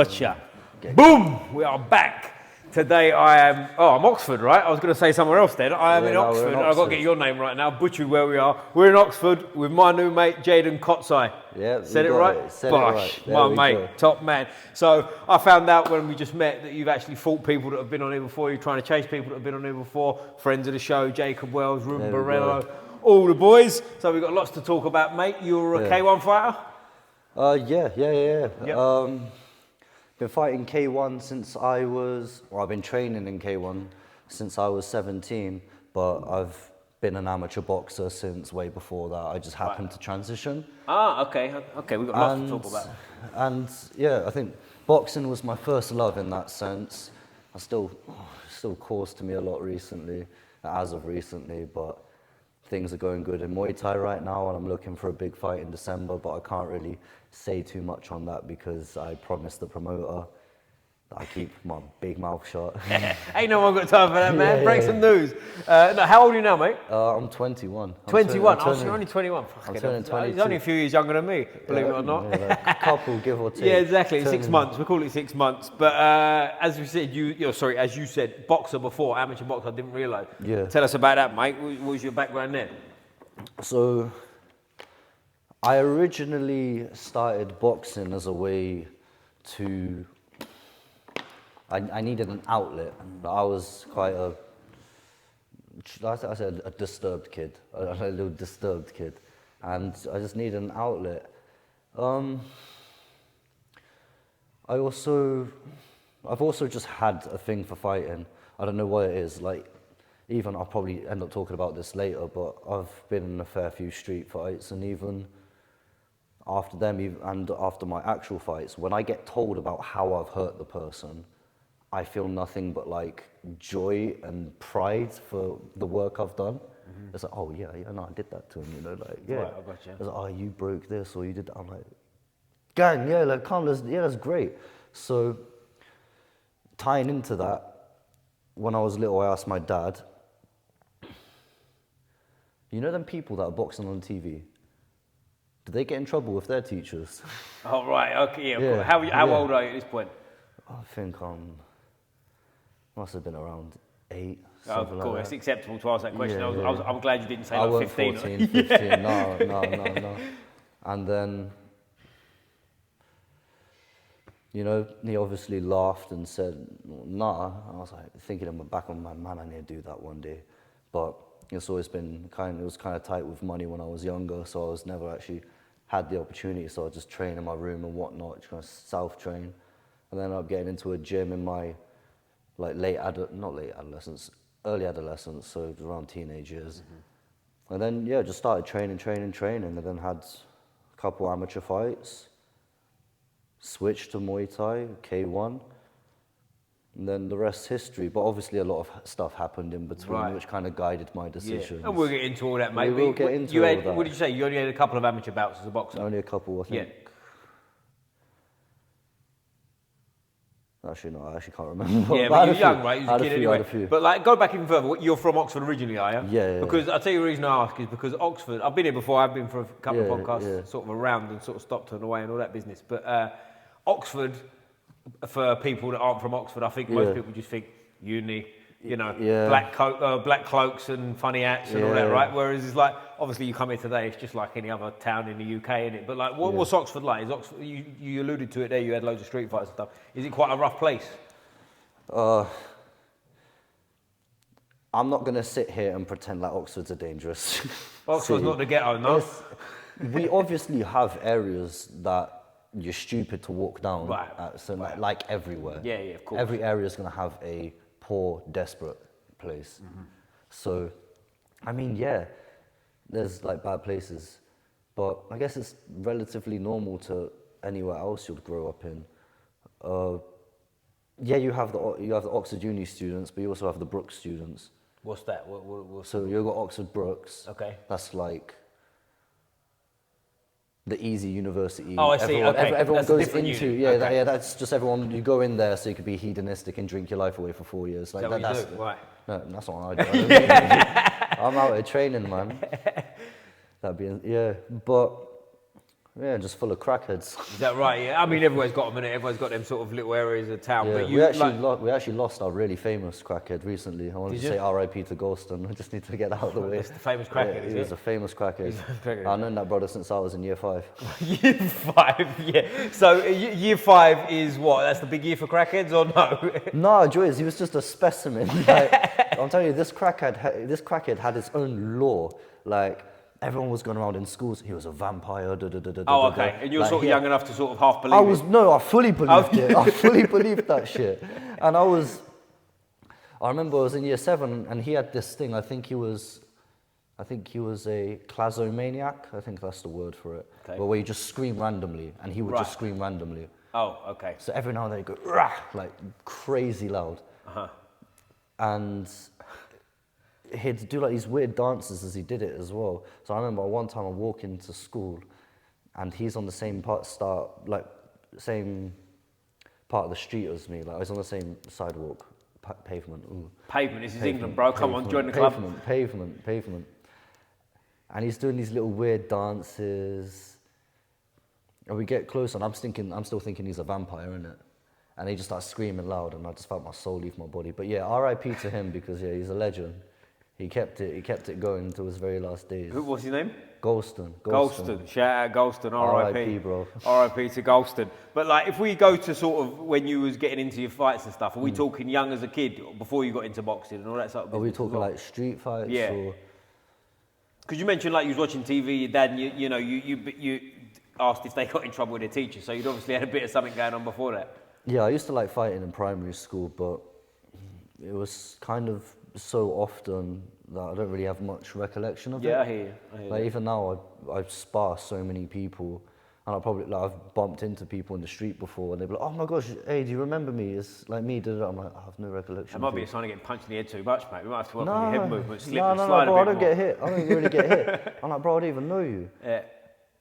Gotcha. Boom! We are back. Today I'm Oxford, right? I was going to say somewhere else then. I am in Oxford. I've got to get your name right now. Butchered where we are. We're in Oxford with my new mate, Jaydon Kocaj. Yeah, said it right? Said Bosh, it right. My mate, top man. So I found out when we just met that you've actually fought people that have been on here before. You're trying to chase people that have been on here before. Friends of the show, Jacob Wells, Ruben Barello, all the boys. So we've got lots to talk about, mate. You're a K1 fighter? Yeah. Yep. Been fighting K1 since I was, I've been training in K1 since I was 17, but I've been an amateur boxer since way before that. I just happened to transition. Okay, we've got lots to talk about. And yeah, I think boxing was my first love in that sense. Still calls to me a lot recently, as of recently, but things are going good in Muay Thai right now, and I'm looking for a big fight in December, but I can't really say too much on that because I promised the promoter that I keep my big mouth shut. Ain't no one got time for that, man. Break some news. How old are you now, mate? I'm 21. 21? You're only 21. I'm turning 22. He's only a few years younger than me, believe it or not. Yeah, like a couple, give or take. Yeah, exactly. 6 months. We call it 6 months. But as you said, boxer before, amateur boxer. I didn't realise. Yeah. Tell us about that, mate. What was your background there? So, I originally started boxing as a way to. I needed an outlet. I was quite a disturbed kid, a little disturbed kid, and I just needed an outlet. I've also just had a thing for fighting. I don't know what it is. Like, even I'll probably end up talking about this later, but I've been in a fair few street fights, and even after them, and after my actual fights, when I get told about how I've hurt the person, I feel nothing but like joy and pride for the work I've done. Mm-hmm. It's like, oh yeah, no, I did that to him, like, yeah. Right, I got you. It's like, oh, you broke this or you did that. I'm like, gang, yeah, like, come, that's great. So, tying into that, when I was little, I asked my dad, you know them people that are boxing on TV? Do they get in trouble with their teachers? Oh, right, okay, yeah. How old are you at this point? I think must have been around 8. Oh, cool. Like it's acceptable to ask that question. Yeah, I'm glad you didn't say I like weren't 15. 14, 15. No. And then, he obviously laughed and said, nah. I was like thinking in the back of my mind, I need to do that one day. But it's always been it was kind of tight with money when I was younger, so I was never actually had the opportunity. So I just train in my room and whatnot, just kind of self-train. And then I ended up getting into a gym in my early adolescence, so it was around teenage years. Mm-hmm. And then, just started training, and then had a couple amateur fights, switched to Muay Thai, K1, and then the rest's history. But obviously a lot of stuff happened in between, which kind of guided my decisions. Yeah. And we'll get into all that, mate. We will get into all that. What did you say? You only had a couple of amateur bouts as a boxer? Only a couple, I think. Yeah. Actually, no, I actually can't remember. Yeah, but you're young, right? You're a kid anyway. Had a few. But like, go back even further. You're from Oxford originally, are you? Yeah. Because I'll tell you the reason I ask is because Oxford, I've been here before, I've been for a couple of podcasts, sort of around and sort of stopped and away and all that business. But Oxford, for people that aren't from Oxford, I think most people just think uni, black cloaks and funny hats and all that, right? Whereas it's like, obviously you come here today, it's just like any other town in the UK, innit? But like, what's Oxford like? Is Oxford, you alluded to it there, you had loads of street fights and stuff. Is it quite a rough place? I'm not going to sit here and pretend like Oxford's a dangerous Oxford's not the ghetto, no? We obviously have areas that you're stupid to walk down. Right. Like everywhere. Yeah, of course. Every area is going to have a poor, desperate place. Mm-hmm. So, I mean, there's like bad places, but I guess it's relatively normal to anywhere else you'd grow up in. You have the Oxford Uni students, but you also have the Brookes students. What's that? So you've got Oxford Brookes. Okay. That's like the easy university. Oh, I see. Everyone goes into uni. that's just everyone. You go in there so you could be hedonistic and drink your life away for 4 years. Like that's what you do? Right. No, that's not what I do. I'm out here training, man. But Yeah, just full of crackheads. Is that right? Yeah. I mean, everyone's got them, innit? Everyone's got them sort of little areas of town. Yeah, But we actually lost our really famous crackhead recently. I wanted to say R.I.P. to Golston. I just need to get that out of the way. That's the famous crackhead, He was a famous crackhead. I've known that brother since I was in year 5. Year 5, yeah. So year 5 is what? That's the big year for crackheads, or no? No, Joyce, he was just a specimen. Like, I'm telling you, this crackhead had his own lore. Like, everyone was going around in schools. He was a vampire. Oh, okay. And you were sort of young enough to sort of half believe it. I fully believed it. I fully believed that shit. And I remember I was in year 7, and he had this thing. I think he was a clasomaniac. I think that's the word for it. Okay. But where you just scream randomly, and he would just scream randomly. Oh, okay. So every now and then he'd go, rah, like crazy loud. Uh-huh. And he'd do like these weird dances as he did it as well. So I remember one time I walk into school, and he's on the same same part of the street as me. Like I was on the same sidewalk, pavement. Ooh. Pavement. This is England, bro. Come on, join the club. Pavement. And he's doing these little weird dances. And we get close, and I'm still thinking he's a vampire, innit? And he just starts screaming loud, and I just felt my soul leave my body. But yeah, R.I.P. to him, because yeah, he's a legend. He kept it going until his very last days. What's his name? Golston. Shout out Golston, R.I.P. R.I.P. bro. R.I.P. to Golston. But like, if we go to sort of when you was getting into your fights and stuff, are we talking young as a kid, or before you got into boxing and all that sort of business? Are we talking like street fights? Yeah. Because you mentioned like you was watching TV, your dad, and you asked if they got in trouble with their teacher, so you'd obviously had a bit of something going on before that. Yeah, I used to like fighting in primary school, but it was kind of so often that I don't really have much recollection of it. Yeah, I hear you. Like even now, I spar so many people, and I've bumped into people in the street before, and they'd be like, "Oh my gosh, hey, do you remember me? It's like me." I'm like, I have no recollection. It might be a sign of getting punched in the head too much, mate. We might have to work on your head movement, slip no, and slide bro, a bit I don't more. get hit. I don't really get hit. I'm like, bro, I don't even know you. Yeah.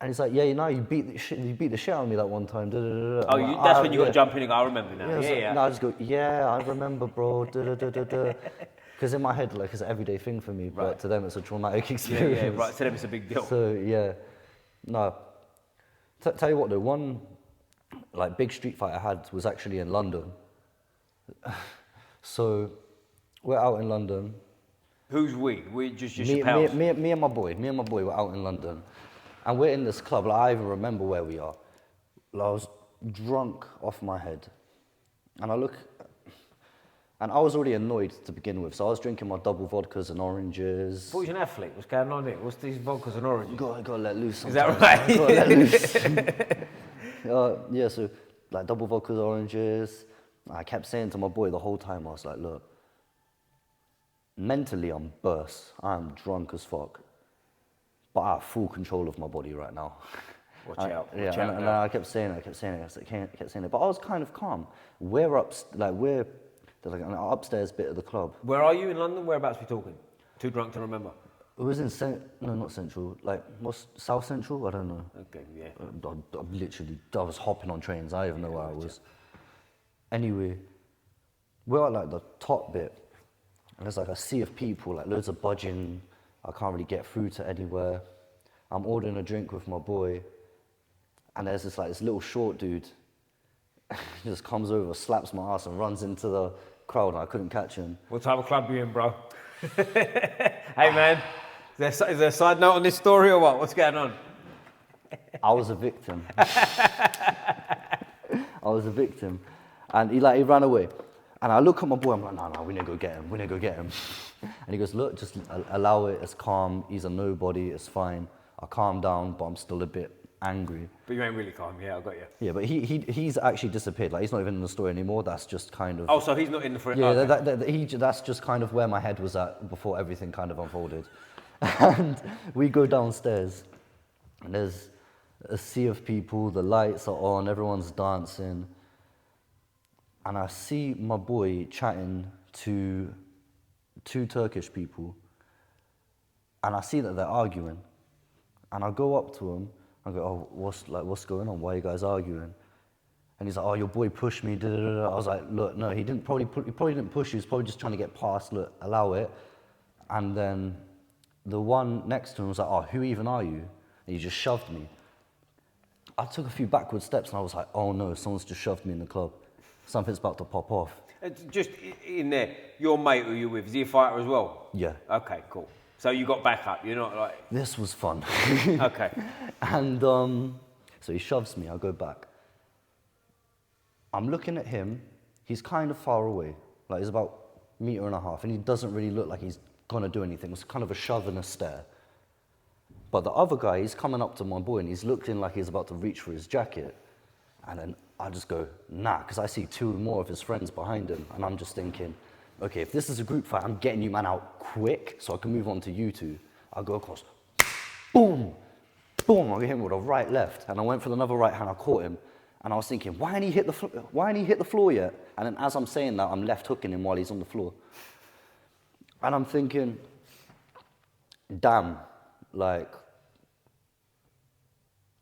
And he's like, yeah, you beat the shit out of me that one time. Oh, like, that's when you got to jump in and go, I remember now. Yeah. No, I just go, yeah, I remember, bro. Because in my head, like, it's an everyday thing for me, but to them, it's a traumatic experience. Yeah, right. To them, it's a big deal. So yeah, no. Tell you what, though, one like big street fight I had was actually in London. So we're out in London. Who's we? We just your pals? Me and my boy were out in London. And we're in this club, like, I even remember where we are. Like, I was drunk off my head. And I look, and I was already annoyed to begin with, so I was drinking my double vodkas and oranges. I thought you was an athlete. What's going on here? What's these vodkas and oranges? Gotta let loose sometimes. Is that right? Gotta let loose. Yeah, so like double vodkas, oranges. I kept saying to my boy the whole time, I was like, look, mentally I'm burst. I'm drunk as fuck. But I have full control of my body right now. Watch out. And I kept saying it. But I was kind of calm. There's like an upstairs bit of the club. Where are you in London? Whereabouts are we talking? Too drunk to remember. It was in not Central. Like, what's South Central? I don't know. Okay, yeah. I was hopping on trains. I don't even know where I was. Anyway, we're at like the top bit. And there's like a sea of people, like loads of budging. I can't really get through to anywhere. I'm ordering a drink with my boy, and there's this little short dude. He just comes over, slaps my ass, and runs into the crowd, and I couldn't catch him. What type of club are you in, bro? Hey, man, is there a side note on this story or what? What's going on? I was a victim. And he ran away. And I look at my boy, I'm like, no, we need to go get him. And he goes, look, just allow it, it's calm, he's a nobody, it's fine. I calm down, but I'm still a bit angry. But you ain't really calm, yeah, I got you. Yeah, but he's actually disappeared, like he's not even in the story anymore, that's just kind of... Oh, so he's not in the front? Yeah, okay. That's just kind of where my head was at before everything kind of unfolded. And we go downstairs, and there's a sea of people, the lights are on, everyone's dancing. And I see my boy chatting to 2 Turkish people, and I see that they're arguing. And I go up to him, I go, oh, what's going on? Why are you guys arguing? And he's like, oh, your boy pushed me. I was like, look, no, he probably didn't push you. He was probably just trying to get past. Look, allow it. And then the one next to him was like, oh, who even are you? And he just shoved me. I took a few backward steps and I was like, oh no, someone's just shoved me in the club. Something's about to pop off. Just in there, your mate who you're with, is he a fighter as well? Yeah. Okay, cool. So you got back up, you're not like... This was fun. Okay. And so he shoves me, I go back. I'm looking at him, he's kind of far away. Like he's about 1.5 meters, and he doesn't really look like he's gonna do anything. It's kind of a shove and a stare. But the other guy, he's coming up to my boy and he's looking like he's about to reach for his jacket. And then I just go, nah, because I see 2 more of his friends behind him. And I'm just thinking, okay, if this is a group fight, I'm getting you man out quick so I can move on to you two. I'll go across, boom, boom, I hit him with a right, left. And I went for another right hand, I caught him. And I was thinking, why ain't he hit the floor yet? And then as I'm saying that, I'm left hooking him while he's on the floor. And I'm thinking, damn, like,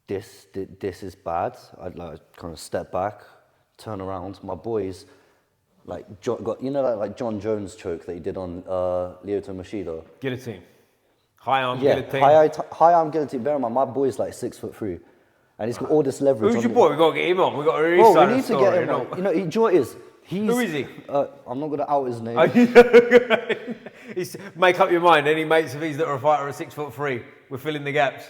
this is bad. I'd like kind of step back, turn around. My boys, like, got, you know that like John Jones choke that he did on Lyoto Machida? Guillotine. High arm Yeah, guillotine. high arm guillotine. Bear in mind, my boy's like 6'3", and he's got all this leverage. Who's your boy? We've got to get him on. We've got to release we need the to story, get him on. You know, you know what it is? Who is he? I'm not going to out his name. Make up your mind. Any mates of his that are a fighter are 6'3". We're filling the gaps.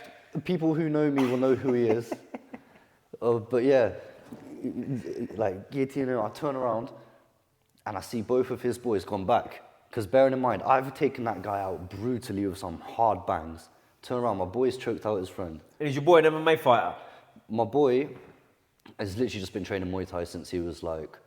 People who know me will know who he is. But yeah, like guillotine, I turn around and I see both of his boys gone back. Because bearing in mind, I've taken that guy out brutally with some hard bangs. Turn around, my boy's choked out his friend. And is your boy an MMA fighter? My boy has literally just been training Muay Thai since he was like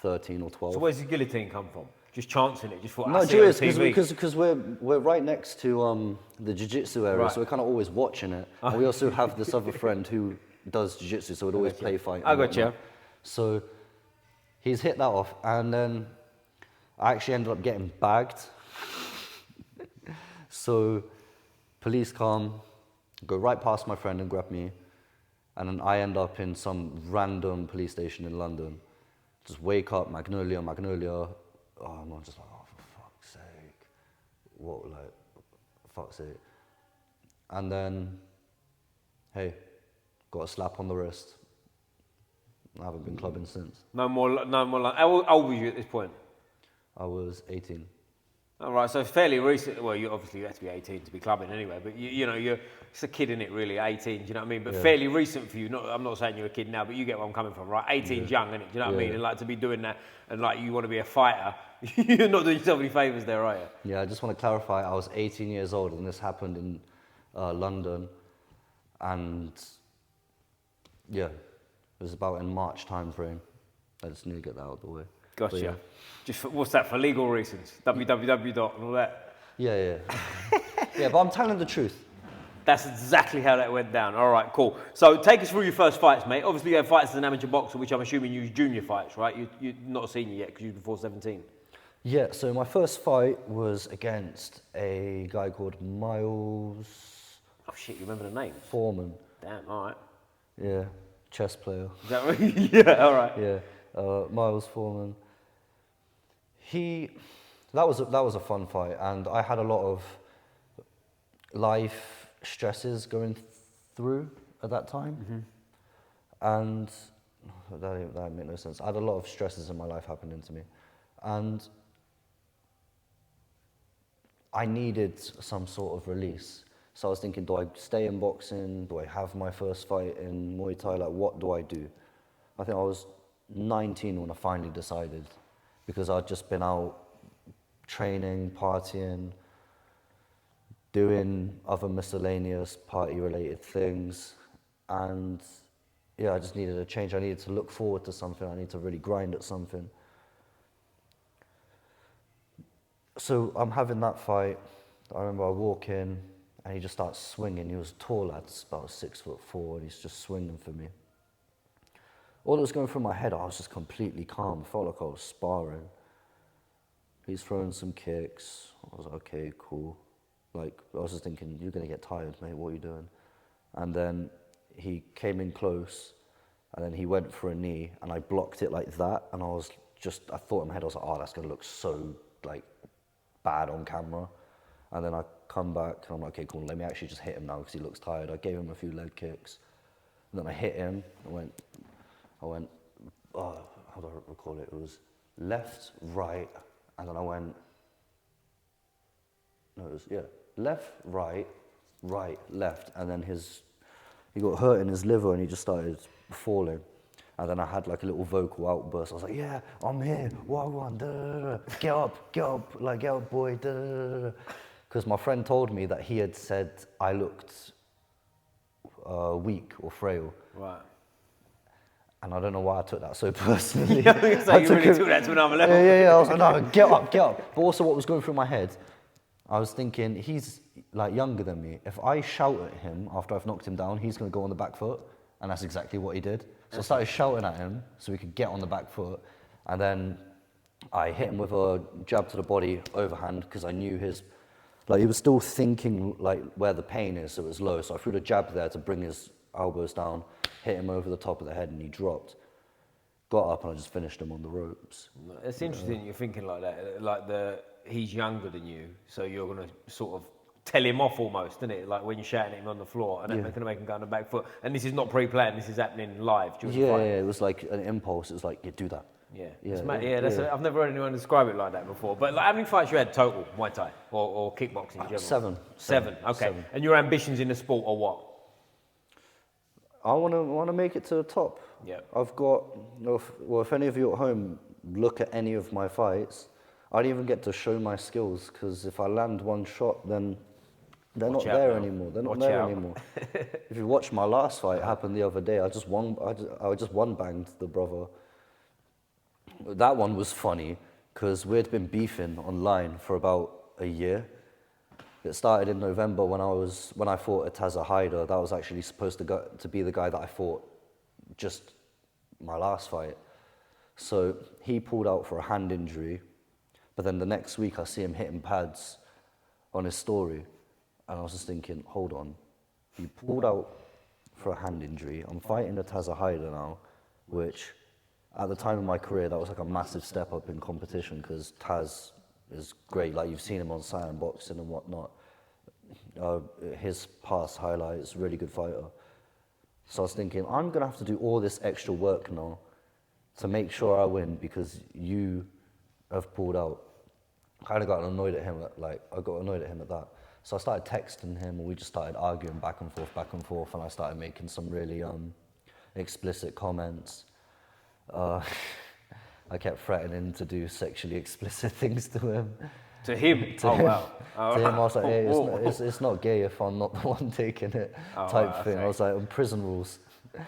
13 or 12. So where's the guillotine come from? Just chancing it, just thought, No, I see it on TV. because we're right next to the Jiu Jitsu area, Right. so we're kind of always watching it. And we also have this other friend who does Jiu Jitsu, so we'd always play fight. I got you. So he's hit that off, and then I actually ended up getting bagged. So police come, go right past my friend and grab me, and then I end up in some random police station in London. Just wake up, Magnolia. Oh, I'm just like, oh, for fuck's sake. What, like, for fuck's sake. And then, hey, got a slap on the wrist. I haven't been clubbing since. No more. How old were you at this point? I was 18. All right, so fairly recent. Well, you obviously have to be 18 to be clubbing anyway, but you know, you're it's a kid in it really, 18. Do you know what I mean? But fairly recent for you. I'm not saying you're a kid now, but you get where I'm coming from, right? 18's young, innit? Do you know what I mean? And like to be doing that, and like you want to be a fighter, you're not doing yourself any favours there, are you? Yeah, I just want to clarify. I was 18 years old, and this happened in London, and yeah, it was about in March time frame. I just need to get that out of the way. Gotcha. Yeah. Just for, what's that for legal reasons? www. and all that. Yeah. Yeah, but I'm telling the truth. That's exactly how that went down. All right, cool. So take us through your first fights, mate. Obviously, you had fights as an amateur boxer, which I'm assuming you was junior fights, right? You're not a senior yet because you were before 17. Yeah, so my first fight was against a guy called Miles Oh shit, you remember the name? Foreman. Damn. All right. Yeah, chess player. Is that right? Yeah. All right. Yeah, Miles Foreman. That was a fun fight, and I had a lot of life stresses going through at that time, and that made no sense. I had a lot of stresses in my life happening to me, and I needed some sort of release. So I was thinking, do I stay in boxing? Do I have my first fight in Muay Thai? Like, what do I do? I think I was 19 when I finally decided, because I'd just been out training, partying, doing other miscellaneous party-related things, and yeah, I just needed a change. I needed to look forward to something. I needed to really grind at something. So I'm having that fight. I remember I walk in, and he just starts swinging. He was a tall lad, about 6'4", and he's just swinging for me. All that was going through my head, I was just completely calm. I felt like I was sparring. He's throwing some kicks. I was like, okay, cool. Like, I was just thinking, you're going to get tired, mate. What are you doing? And then he came in close, and then he went for a knee, and I blocked it like that. And I thought in my head, I was like, oh, that's going to look so, like, bad on camera. And then I come back, and I'm like, okay, cool, let me actually just hit him now because he looks tired. I gave him a few leg kicks, and then I hit him. I went, oh, how do I recall it? It was left, right, and then I went, no, it was, yeah, left, right, right, left, and then he got hurt in his liver and he just started falling. And then I had like a little vocal outburst. I was like, yeah, I'm here, wagwan, da da da, get up, like get up, boy, da da da. Because my friend told me that he had said I looked weak or frail. Right. And I don't know why I took that so personally. Yeah, it's like you really took that to another level. Yeah. I was like, no, get up. But also what was going through my head, I was thinking, he's like younger than me. If I shout at him after I've knocked him down, he's going to go on the back foot. And that's exactly what he did. So I started shouting at him so he could get on the back foot. And then I hit him with a jab to the body overhand because I knew he was still thinking like where the pain is, so it was low. So I threw the jab there to bring his elbows down, hit him over the top of the head, and he dropped. Got up and I just finished him on the ropes. It's interesting you're thinking like that. Like he's younger than you, so you're going to sort of tell him off almost, isn't it? Like when you're shouting at him on the floor and then going to make him go on the back foot. And this is not pre-planned, this is happening live during the fight. Yeah, it was like an impulse. It was like, do that. I've never heard anyone describe it like that before. But like, how many fights you had total, Muay Thai or kickboxing in general? Seven. Okay. 7. And your ambitions in the sport are what? I want to make it to the top. Yeah. I've got, if any of you at home look at any of my fights, I don't even get to show my skills because if I land one shot, then they're not there anymore. They're not there anymore. If you watch my last fight, it happened the other day. I just one banged the brother. That one was funny because we'd been beefing online for about a year. It started in November when I fought Ataza Haider. That was actually supposed to be the guy that I fought just my last fight. So he pulled out for a hand injury, but then the next week I see him hitting pads on his story. And I was just thinking, hold on, you pulled out for a hand injury. I'm fighting Ataza Haider now, which at the time of my career, that was like a massive step up in competition because Taz is great. Like you've seen him on Cyan Boxing and whatnot. His past highlights, really good fighter. So I was thinking, I'm going to have to do all this extra work now to make sure I win because you have pulled out. I kind of got annoyed at him at that. So I started texting him and we just started arguing back and forth, and I started making some really explicit comments. I kept threatening to do sexually explicit things to him. To him? Wow. To him, I was like, hey, it's not gay if I'm not the one taking it, type thing. Okay. I was like, prison rules.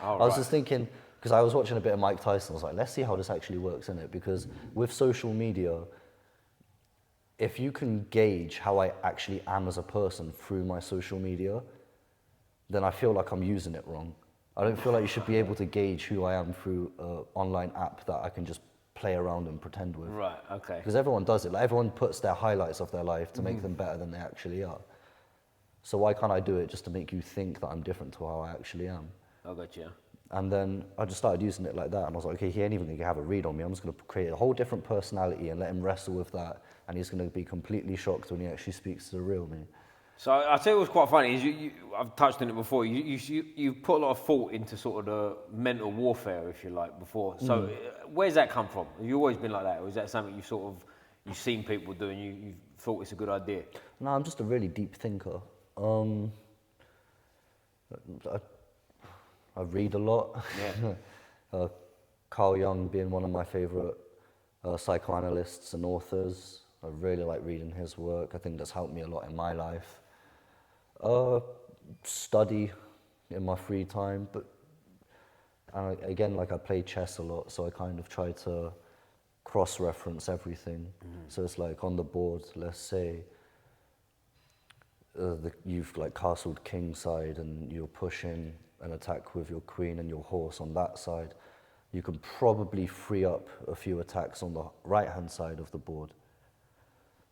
I was just thinking, because I was watching a bit of Mike Tyson, I was like, let's see how this actually works, innit? Because with social media, if you can gauge how I actually am as a person through my social media, then I feel like I'm using it wrong. I don't feel like you should be able to gauge who I am through an online app that I can just play around and pretend with. Right, okay. Because everyone does it. Like everyone puts their highlights of their life to make them better than they actually are. So why can't I do it just to make you think that I'm different to how I actually am? I got you. And then I just started using it like that, and I was like, okay, he ain't even gonna have a read on me. I'm just gonna create a whole different personality and let him wrestle with that, and he's gonna be completely shocked when he actually speaks to the real me. So I tell you what's quite funny is I've touched on it before. You put a lot of thought into sort of the mental warfare, if you like, before. So where's that come from? Have you always been like that, or is that something you've seen people do and you thought it's a good idea? No, I'm just a really deep thinker. I read a lot. Yeah. Carl Jung being one of my favourite psychoanalysts and authors. I really like reading his work. I think that's helped me a lot in my life. Study in my free time, but again, like I play chess a lot, so I kind of try to cross-reference everything. So it's like on the board, let's say, you've like castled king side and you're pushing an attack with your queen and your horse on that side, you can probably free up a few attacks on the right-hand side of the board.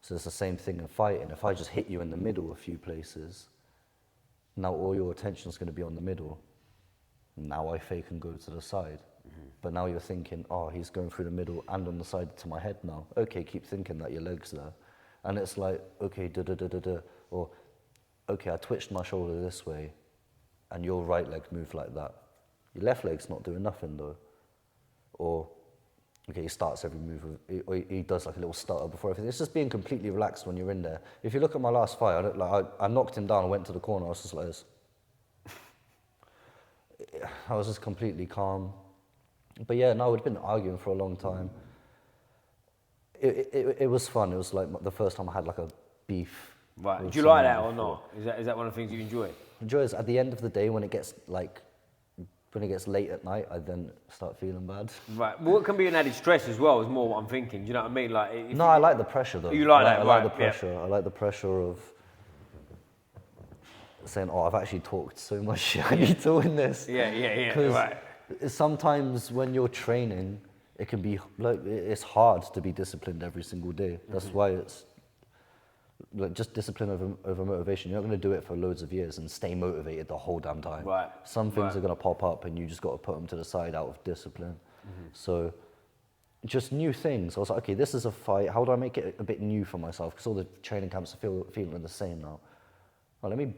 So it's the same thing in fighting. If I just hit you in the middle a few places, now all your attention is going to be on the middle. Now I fake and go to the side. But now you're thinking, oh, he's going through the middle and on the side to my head now. Okay, keep thinking that your leg's there. And it's like, okay, da-da-da-da-da. Or okay, I twitched my shoulder this way, and your right leg moved like that. Your left leg's not doing nothing though. Or, okay, he starts every move, or he does like a little stutter before everything. It's just being completely relaxed when you're in there. If you look at my last fight, I knocked him down and went to the corner, I was just like this. I was just completely calm. But yeah, no, we'd been arguing for a long time. It was fun. It was like the first time I had like a beef. Right. Do you like that or not? Is that one of the things you enjoy? Enjoy is at the end of the day when it gets late at night, I then start feeling bad. Right. Well, it can be an added stress as well. Is more what I'm thinking. Do you know what I mean? Like. No, I like the pressure though. You like that, I right? like the pressure. Yeah. I like the pressure of saying, "Oh, I've actually talked so much shit. I need to win this." Yeah. Right. Sometimes when you're training, it can be like it's hard to be disciplined every single day. That's why it's like just discipline over motivation. You're not going to do it for loads of years and stay motivated the whole damn time. Right. Some things are going to pop up, and you just got to put them to the side out of discipline. So, just new things. I was like, okay, this is a fight. How do I make it a bit new for myself? Because all the training camps are feeling the same now. Well, let me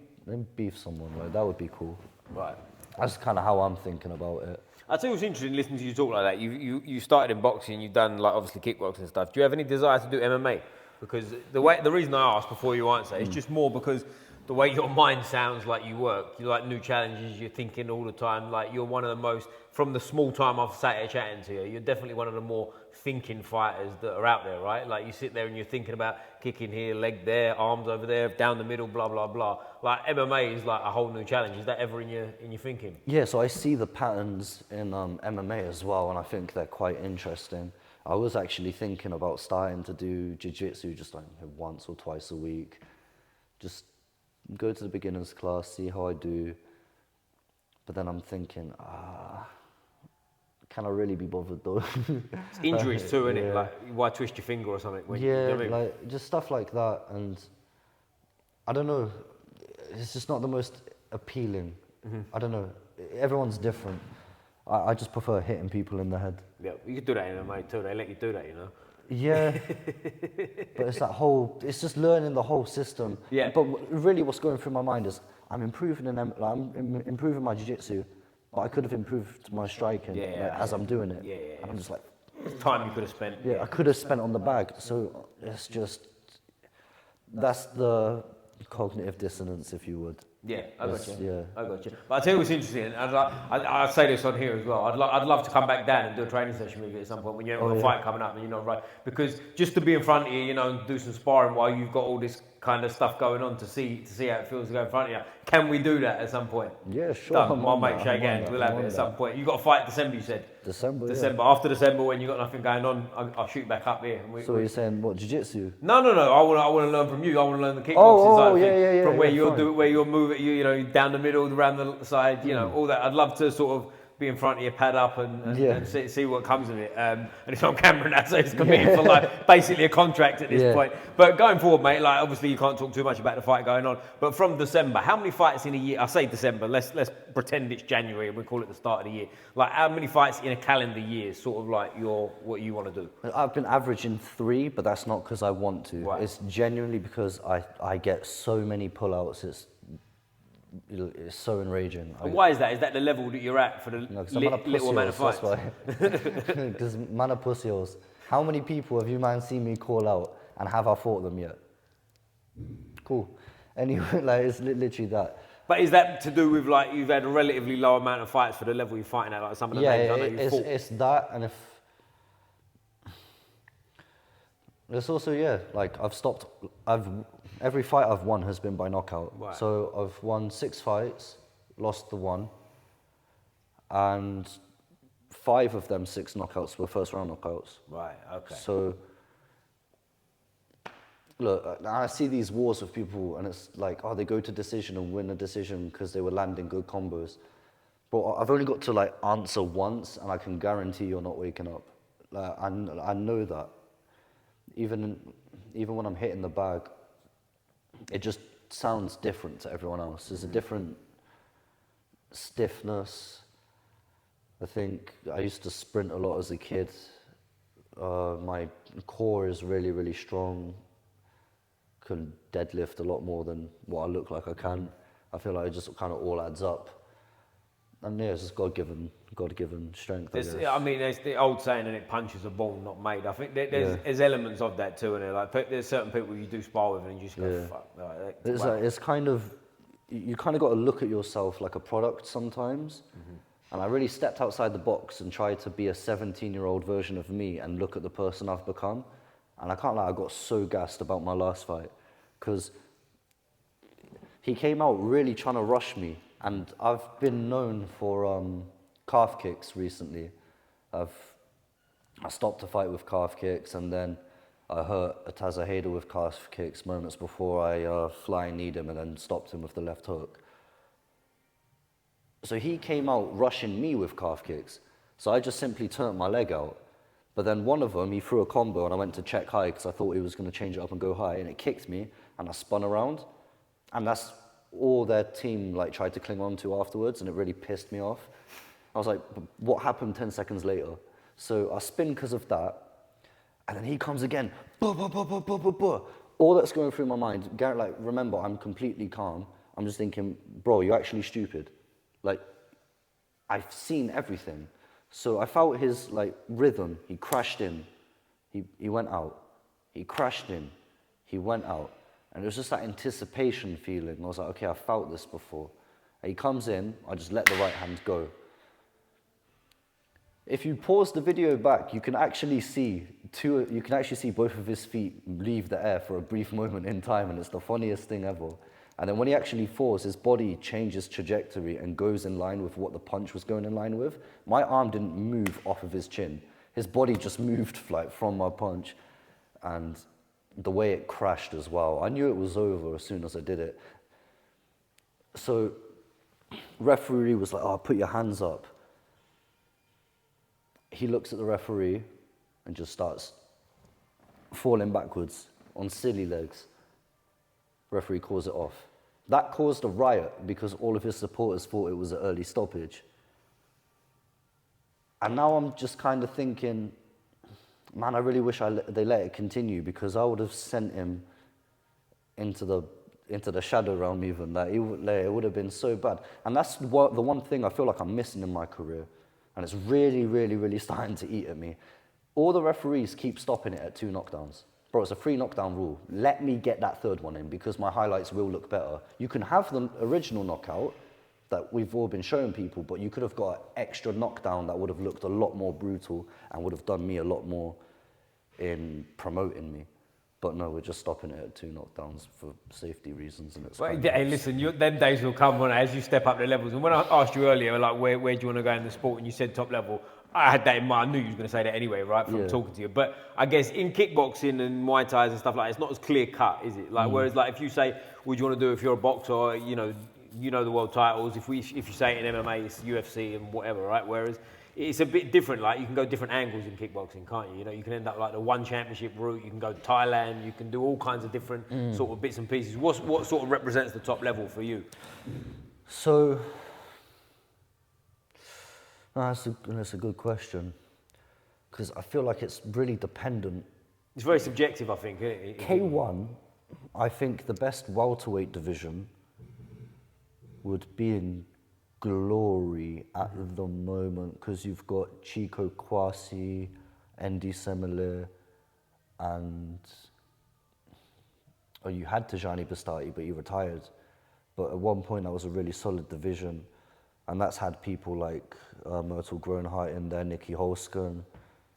beef someone. Like that would be cool. Right. That's kind of how I'm thinking about it. I think it was interesting listening to you talk like that. You started in boxing, you've done like obviously kickboxing and stuff. Do you have any desire to do MMA? Because the reason I asked before you answer is just more because the way your mind sounds like you work. You like new challenges, you're thinking all the time. Like you're one of the most, from the small time I've sat here chatting to you, you're definitely one of the more thinking fighters that are out there, right? Like you sit there and you're thinking about kicking here, leg there, arms over there, down the middle, blah, blah, blah. Like MMA is like a whole new challenge. Is that ever in your thinking? Yeah, so I see the patterns in MMA as well, and I think they're quite interesting. I was actually thinking about starting to do Jiu Jitsu just like once or twice a week. Just go to the beginners class, see how I do. But then I'm thinking, can I really be bothered though? It's injuries too, isn't it? Like, why twist your finger or something? You know what I mean? Like just stuff like that. And I don't know, it's just not the most appealing. I don't know, everyone's different. I just prefer hitting people in the head. Yeah, you could do that in MMA too. They let you do that, you know. Yeah, but it's just learning the whole system. Yeah. But really what's going through my mind is I'm improving I'm improving my jiu-jitsu, but I could have improved my striking as I'm doing it. Yeah. And I'm just like... Time you could have spent. Yeah, I could have spent on the bag. So it's just... That's the cognitive dissonance, if you would. Yeah, I got you. Yeah. I got you. But I tell you what's interesting, and I say this on here as well. I'd love to come back down and do a training session with you at some point when you have a fight coming up and you're not right. Because just to be in front of you, you know, and do some sparring while you've got all this kind of stuff going on to see how it feels to go in front of you. Can we do that at some point? Yeah, sure. I'll make shake hands. We'll have it at some point. You got a fight December, you said. December. After December, when you got nothing going on, I'll shoot back up here. So you're saying what, jiu-jitsu? No. I want to learn from you. I want to learn the kickboxing side of things. From where you'll move it, you know, down the middle, around the side, you know, all that. I'd love to sort of be in front of you, pad up and see what comes of it. And it's on camera now, so it's committed for like basically a contract at this point. But going forward, mate, like obviously you can't talk too much about the fight going on. But from December, how many fights in a year? I say December. Let's pretend it's January and we call it the start of the year. Like how many fights in a calendar year? Is sort of like what you want to do. I've been averaging 3, but that's not because I want to. Right. It's genuinely because I get so many pullouts. It's so enraging. Why is that? Is that the level that you're at for the little amount of fights? Because man of pussios. How many people have you seen me call out and have I fought them yet? Cool. Anyway, like it's literally that. But is that to do with like you've had a relatively low amount of fights for the level you're fighting at? Like some of the names I know you've fought? It's that, and it's also like every fight I've won has been by knockout. Right. So I've won 6 fights, lost the 1, and 5 of them 6 knockouts were first round knockouts. Right. Okay. So look, I see these wars of people, and it's like, they go to decision and win a decision because they were landing good combos. But I've only got to like answer once, and I can guarantee you're not waking up. I know that. Even when I'm hitting the bag, it just sounds different to everyone else. There's a different stiffness. I think I used to sprint a lot as a kid. My core is really, really strong. can deadlift a lot more than what I look like I can. I feel like it just kind of all adds up. And yeah, it's just God-given strength, I guess. I mean, there's the old saying, and it punches are born, not made. I think there's elements of that too, and like there's certain people you do spar with, and you just go, fuck. Like, It's kind of, you kind of got to look at yourself like a product sometimes. And I really stepped outside the box and tried to be a 17-year-old version of me and look at the person I've become. And I can't lie, I got so gassed about my last fight because he came out really trying to rush me. And I've been known for calf kicks recently. I stopped a fight with calf kicks, and then I hurt Ataza Hayder with calf kicks moments before I flying kneed him and then stopped him with the left hook. So he came out rushing me with calf kicks. So I just simply turned my leg out. But then one of them, he threw a combo and I went to check high because I thought he was going to change it up and go high, and it kicked me and I spun around. And that's all their team like tried to cling on to afterwards, and it really pissed me off. I was like, what happened 10 seconds later? So I spin because of that, and then he comes again. Buh, buh, buh, buh, buh, buh, buh. All that's going through my mind, Garrett, like, remember, I'm completely calm. I'm just thinking, bro, you're actually stupid. Like, I've seen everything. So I felt his like rhythm. He crashed in, he went out. He crashed in, he went out. And it was just that anticipation feeling. I was like, okay, I felt this before. And he comes in, I just let the right hand go. If you pause the video back, you can actually see both of his feet leave the air for a brief moment in time, and it's the funniest thing ever. And then when he actually falls, his body changes trajectory and goes in line with what the punch was going in line with. My arm didn't move off of his chin. His body just moved like from my punch. And the way it crashed as well. I knew it was over as soon as I did it. So referee was like, oh, put your hands up. He looks at the referee and just starts falling backwards on silly legs. Referee calls it off. That caused a riot because all of his supporters thought it was an early stoppage. And now I'm just kind of thinking, man, I really wish they let it continue, because I would have sent him into the shadow realm even. Like, it would have been so bad. And that's the one thing I feel like I'm missing in my career. And it's really, really, really starting to eat at me. All the referees keep stopping it at 2 knockdowns. Bro, it's a 3 knockdown rule. Let me get that third one in, because my highlights will look better. You can have the original knockout that we've all been showing people, but you could have got an extra knockdown that would have looked a lot more brutal and would have done me a lot more in promoting me. But no, we're just stopping it at 2 knockdowns for safety reasons. And it's hey, listen, them days will come as you step up the levels. And when I asked you earlier, like, where do you want to go in the sport, and you said top level, I had that in mind. I knew you were going to say that anyway, right, from talking to you. But I guess in kickboxing and Muay Thais and stuff like that, it's not as clear cut, is it? Like, whereas, like, if you say, what do you want to do if you're a boxer, you know the world titles. If you say it in MMA, it's UFC and whatever, right? Whereas it's a bit different. Like, you can go different angles in kickboxing, can't you? You know, you can end up like the one championship route. You can go to Thailand. You can do all kinds of different sort of bits and pieces. What sort of represents the top level for you? So, that's a good question, because I feel like it's really dependent. It's very subjective, I think, isn't it? K1, I think the best welterweight division would be in glory at the moment, because you've got Chico Kwasi, Andy Semele, and you had Tajani Bastati, but he retired. But at one point, that was a really solid division, and that's had people like Myrtle Groenhart in there, Nicky Holsken.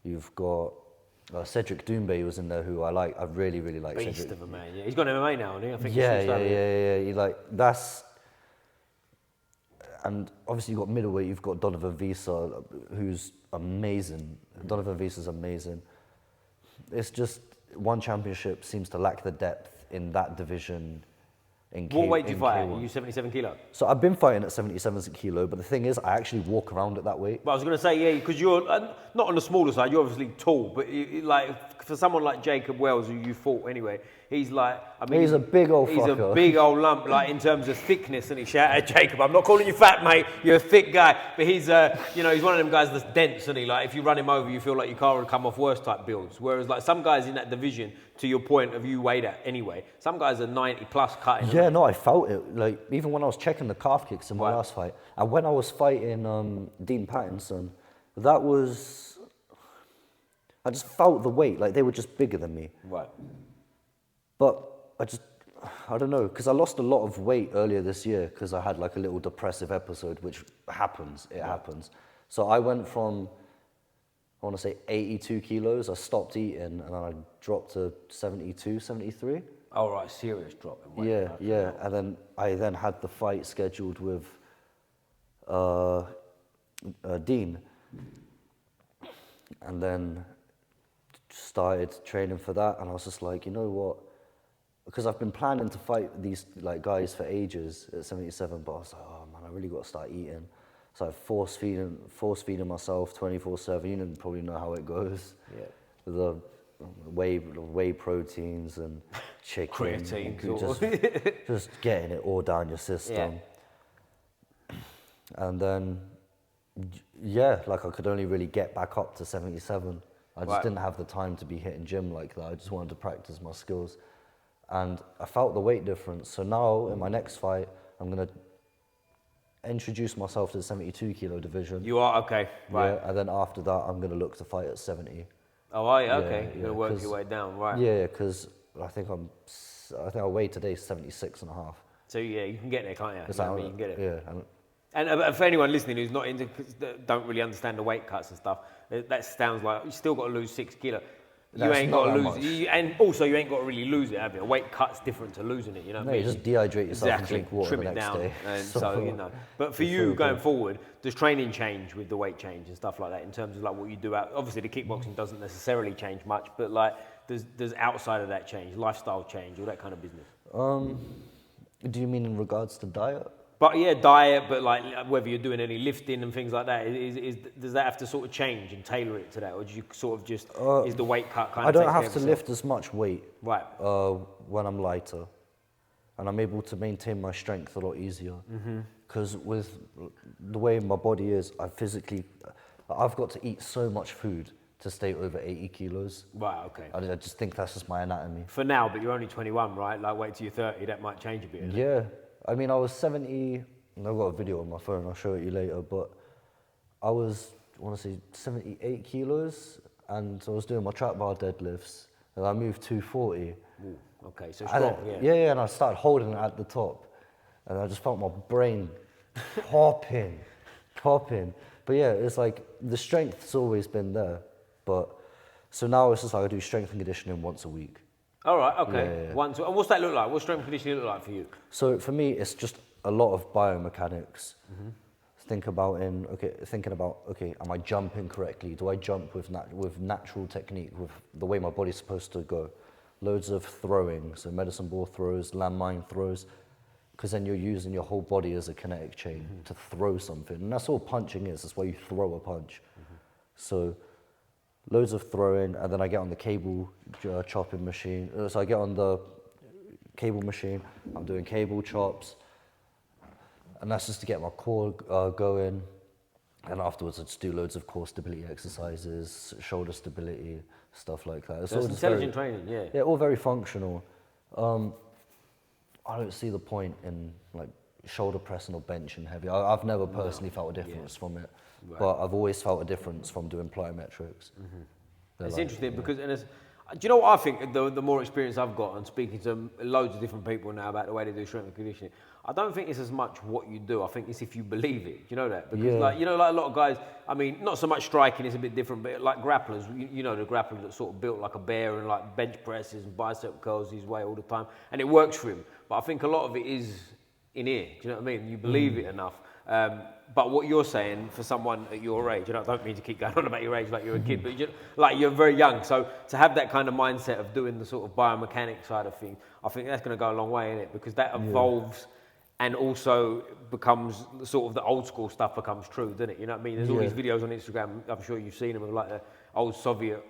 You've got Cedric Doumbé was in there, who I like. I really, really like. Beast Cedric. of a man. Yeah, he's got MMA now, hasn't he? I think. Yeah. That's. And obviously you've got middleweight, you've got Donovan Visa, who's amazing. Donovan Visa's amazing. It's just one championship seems to lack the depth in that division. What weight do you fight at? Are you 77 kilo? So I've been fighting at 77 kilo, but the thing is, I actually walk around at that weight. But I was going to say, yeah, because you're not on the smaller side, you're obviously tall, but like for someone like Jacob Wells, who you fought anyway, he's like, I mean, he's a big old He's fucker. a big old lump, like in terms of thickness. And he shouted, Jacob, I'm not calling you fat, mate. You're a thick guy. But he's, you know, he's one of them guys that's dense, isn't he? Like if you run him over, you feel like your car would come off worse type builds. Whereas like some guys in that division, to your point of you weighed at anyway, some guys are 90 plus cutting. Yeah, no, I felt it. Like even when I was checking the calf kicks in my last fight, and when I was fighting Dean Pattinson, that was, I just felt the weight. Like they were just bigger than me. Right. But I don't know, because I lost a lot of weight earlier this year because I had like a little depressive episode, which happens. It happens. So I went from, I want to say 82 kilos. I stopped eating and then I dropped to 72, 73. Oh, right, serious drop in weight. Yeah, yeah. And then I had the fight scheduled with Dean. And then started training for that. And I was just like, you know what? Because I've been planning to fight these like guys for ages at 77, but I was like, oh man, I really got to start eating. So I force feeding myself 24/7. You know, probably know how it goes. Yeah. The whey proteins and chicken, creatine, just getting it all down your system. Yeah. And then, yeah, like I could only really get back up to 77. I just didn't have the time to be hitting gym like that. I just wanted to practice my skills. And I felt the weight difference. So now in my next fight, I'm going to introduce myself to the 72 kilo division. You are? Okay, right. Yeah, and then after that, I'm going to look to fight at 70. Oh, are you? Okay, Yeah, you're going to work your way down, right. Yeah, because I think I weighed today 76 and a half. So yeah, you can get there, can't you? You know what I mean? You can get it. Yeah. And for anyone listening who's not into, don't really understand the weight cuts and stuff, that sounds like you still got to lose 6 kilos. You ain't got to lose it. And also, you ain't got to really lose it, have you? A weight cut's different to losing it, you know what I mean? You just dehydrate yourself and exactly. drink water Trim the it next down. day. And so, you know. But for you, going forward, does training change with the weight change and stuff like that in terms of like what you do out? Obviously, the kickboxing doesn't necessarily change much, but like, does outside of that change, lifestyle change, all that kind of business? Do you mean in regards to diet? But yeah, diet, but like whether you're doing any lifting and things like that, does that have to sort of change and tailor it to that? Or do you sort of just, is the weight cut kind of... I don't have to lift as much weight right. When I'm lighter. And I'm able to maintain my strength a lot easier. Because with the way my body is, I've got to eat so much food to stay over 80 kilos. Right, okay. I just think that's just my anatomy. For now, but you're only 21, right? Like wait till you're 30, that might change a bit, isn't it? Yeah. I mean, I was 70, and I've got a video on my phone, I'll show it you later, but I was, I want to say 78 kilos, and so I was doing my trap bar deadlifts, and I moved 240. Ooh, okay, so strong, Yeah, and I started holding it at the top, and I just felt my brain popping. But yeah, it's like, the strength's always been there, but, so now it's just like I do strength and conditioning once a week. All right, okay. Yeah. And what's that look like? What's strength and conditioning look like for you? So for me, it's just a lot of biomechanics. Thinking about, am I jumping correctly? Do I jump with natural technique, with the way my body's supposed to go? Loads of throwing, so medicine ball throws, landmine throws, because then you're using your whole body as a kinetic chain to throw something. And that's all punching is, that's why you throw a punch. So loads of throwing, and then I get on the cable chopping machine. So I get on the cable machine, I'm doing cable chops, and that's just to get my core going. And afterwards I just do loads of core stability exercises, shoulder stability, stuff like that. It's intelligent training, yeah. Yeah, all very functional. I don't see the point in like shoulder pressing or benching heavy. I've never personally felt a difference from it. Right. But I've always felt a difference from doing plyometrics. It's like, interesting because, do you know what I think? The more experience I've got and speaking to loads of different people now about the way they do strength and conditioning, I don't think it's as much what you do. I think it's if you believe it. Do you know that? Because like a lot of guys, I mean, not so much striking is a bit different, but like grapplers, you know, the grappler that's sort of built like a bear and like bench presses and bicep curls his way all the time, and it works for him. But I think a lot of it is in here. Do you know what I mean? You believe it enough. But what you're saying for someone at your age, I don't mean to keep going on about your age like you're a kid, but you're very young. So to have that kind of mindset of doing the sort of biomechanics side of things, I think that's going to go a long way in it, because that evolves and also becomes sort of the old school stuff becomes true, doesn't it? You know what I mean? There's all these videos on Instagram, I'm sure you've seen them, of like the old Soviet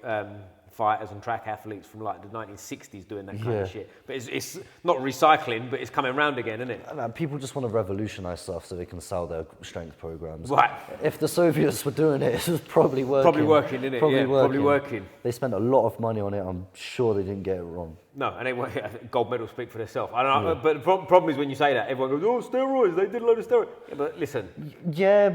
fighters and track athletes from like the 1960s doing that kind of shit. But it's not recycling, but it's coming round again, isn't it? And people just want to revolutionize stuff so they can sell their strength programs. Right. If the Soviets were doing it, it was probably working. Probably working, isn't it? Probably working. They spent a lot of money on it. I'm sure they didn't get it wrong. No, and gold medals speak for themselves. I don't know, but the problem is when you say that, everyone goes, "Oh, steroids! They did a load of steroids." Yeah, but listen. Yeah,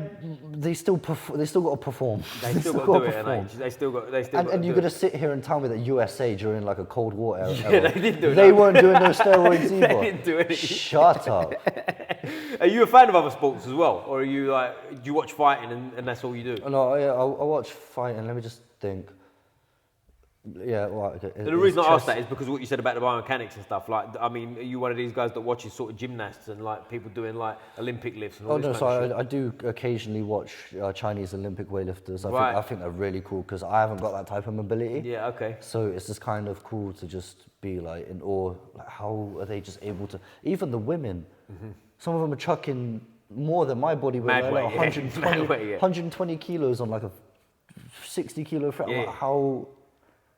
they still got to perform. They still got to do it, and they still got. And you're gonna sit here and tell me that USA during like a Cold War era. Yeah, they didn't do it. They weren't doing those steroids either. They didn't do anything. Shut up. Are you a fan of other sports as well, or are you like, do you watch fighting and that's all you do? No, yeah, I watch fighting. Let me just think. Yeah, well, okay. The reason I asked that is because of what you said about the biomechanics and stuff. Like, I mean, are you one of these guys that watches sort of gymnasts and like people doing like Olympic lifts and all this kind of shit? I do occasionally watch Chinese Olympic weightlifters. Right. I think they're really cool because I haven't got that type of mobility. Yeah, okay. So it's just kind of cool to just be like in awe. Like, how are they just able to? Even the women, some of them are chucking more than my body weight. Mad like weight, 120, Mad weight, 120 kilos on like a 60 kilo frame. Yeah. Like, how?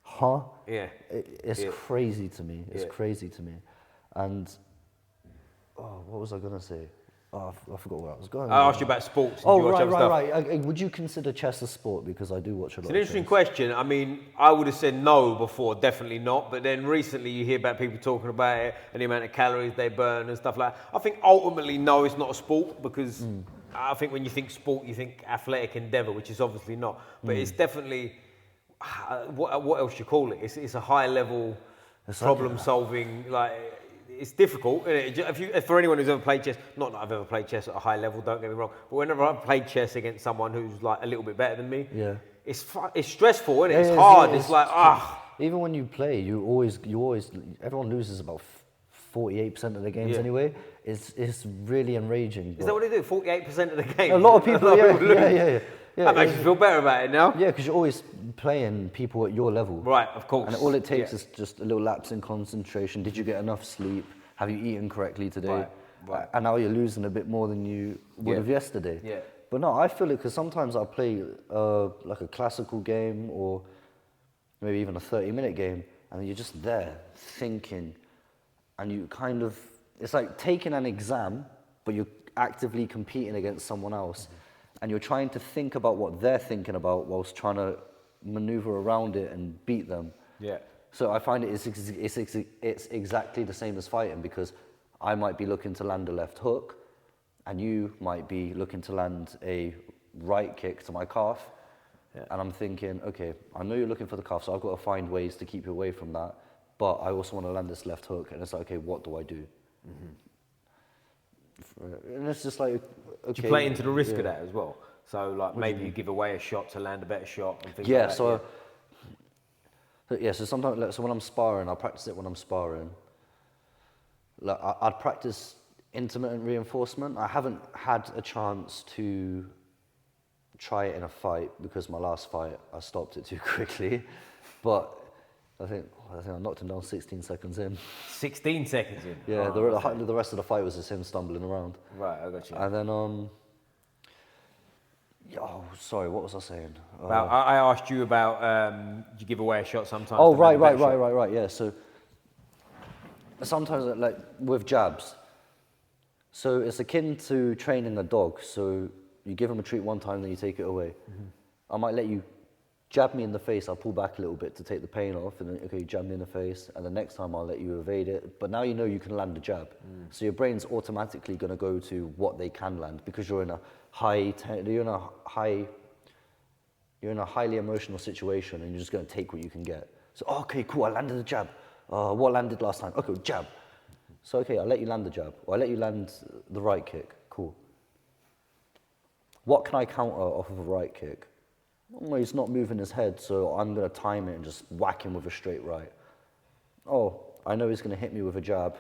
Huh? Yeah. It's crazy to me. It's crazy to me. And, what was I going to say? Oh, I forgot where I was going. I asked you about sports. Right. Would you consider chess a sport? Because I do watch a lot of chess. It's an interesting question. I mean, I would have said no before, definitely not. But then recently you hear about people talking about it and the amount of calories they burn and stuff like that. I think ultimately, no, it's not a sport because I think when you think sport, you think athletic endeavour, which is obviously not. But it's definitely... what else you call it? It's a high level problem solving. Like it's difficult. Isn't it? For anyone who's ever played chess, not that I've ever played chess at a high level. Don't get me wrong. But whenever I've played chess against someone who's like a little bit better than me, it's stressful. Isn't it? It's hard. It's like Even when you play, you always everyone loses about 48% of the games anyway. It's really enraging. Is that what they do? 48% of the games. A lot of people. Yeah. That makes you feel better about it now. Yeah, because you're always playing people at your level. Right, of course. And all it takes is just a little lapse in concentration. Did you get enough sleep? Have you eaten correctly today? Right. And now you're losing a bit more than you would have yesterday. Yeah. But no, I feel it because sometimes I'll play like a classical game or maybe even a 30-minute game, and you're just there thinking, and you kind of, it's like taking an exam, but you're actively competing against someone else. And you're trying to think about what they're thinking about whilst trying to maneuver around it and beat them. Yeah. So I find it's exactly the same as fighting because I might be looking to land a left hook and you might be looking to land a right kick to my calf. Yeah. And I'm thinking, okay, I know you're looking for the calf, so I've got to find ways to keep you away from that. But I also want to land this left hook. And it's like, okay, what do I do? And it's just like, okay. Do you play into the risk of that as well? So like maybe you give away a shot to land a better shot and things like that. So sometimes, like, so when I'm sparring, I'll practice it when I'm sparring. Like I'd practice intermittent reinforcement. I haven't had a chance to try it in a fight because my last fight, I stopped it too quickly. But I think I knocked him down 16 seconds in. 16 seconds in? Yeah, the rest of the fight was just him stumbling around. Right, I got you. And then, sorry, what was I saying? I asked you about, you give away a shot sometimes? Oh, right, yeah. So sometimes, like, with jabs, so it's akin to training a dog. So you give him a treat one time, then you take it away. I might let you jab me in the face, I'll pull back a little bit to take the pain off, and then, okay, you jab me in the face, and the next time I'll let you evade it. But now you know you can land a jab. So your brain's automatically going to go to what they can land because you're in a highly emotional situation, and you're just going to take what you can get. So, okay, cool, I landed a jab. What landed last time? Okay, jab. So, okay, I'll let you land the jab, or I'll let you land the right kick. Cool. What can I counter off of a right kick? Well, he's not moving his head, so I'm going to time it and just whack him with a straight right. Oh, I know he's going to hit me with a jab.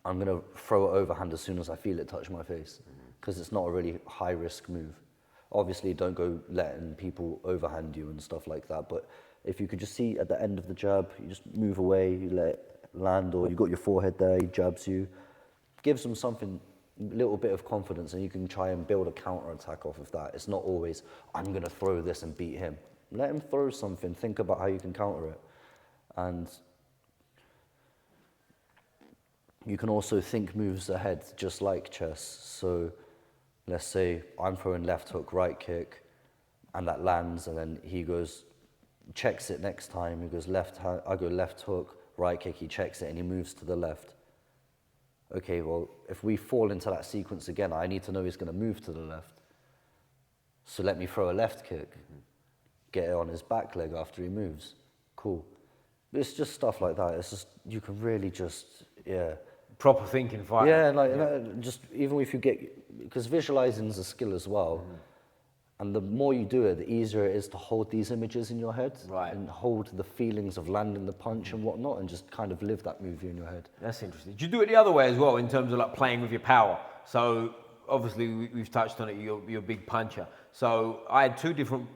I'm going to throw it overhand as soon as I feel it touch my face, because it's not a really high-risk move. Obviously, don't go letting people overhand you and stuff like that, but if you could just see at the end of the jab, you just move away, you let it land, or you got your forehead there, he jabs you. Gives them something, a little bit of confidence, and you can try and build a counter attack off of that. It's not always, I'm going to throw this and beat him. let him throw something, think about how you can counter it. And you can also think moves ahead, just like chess. So let's say I'm throwing left hook, right kick, and that lands, and then he goes, checks it next time, he goes left hand, I go left hook, right kick, he checks it, and he moves to the left. Okay, well, if we fall into that sequence again, I need to know he's going to move to the left. So let me throw a left kick, get it on his back leg after he moves. Cool. But it's just stuff like that. It's just, you can really just, Proper thinking fighter. Yeah, like just even if you get, because visualizing is a skill as well. And the more you do it, the easier it is to hold these images in your head. Right. And hold the feelings of landing the punch and whatnot, and just kind of live that movie in your head. That's interesting. Do you do it the other way as well, in terms of like playing with your power? So obviously we've touched on it, you're a big puncher. So I had two different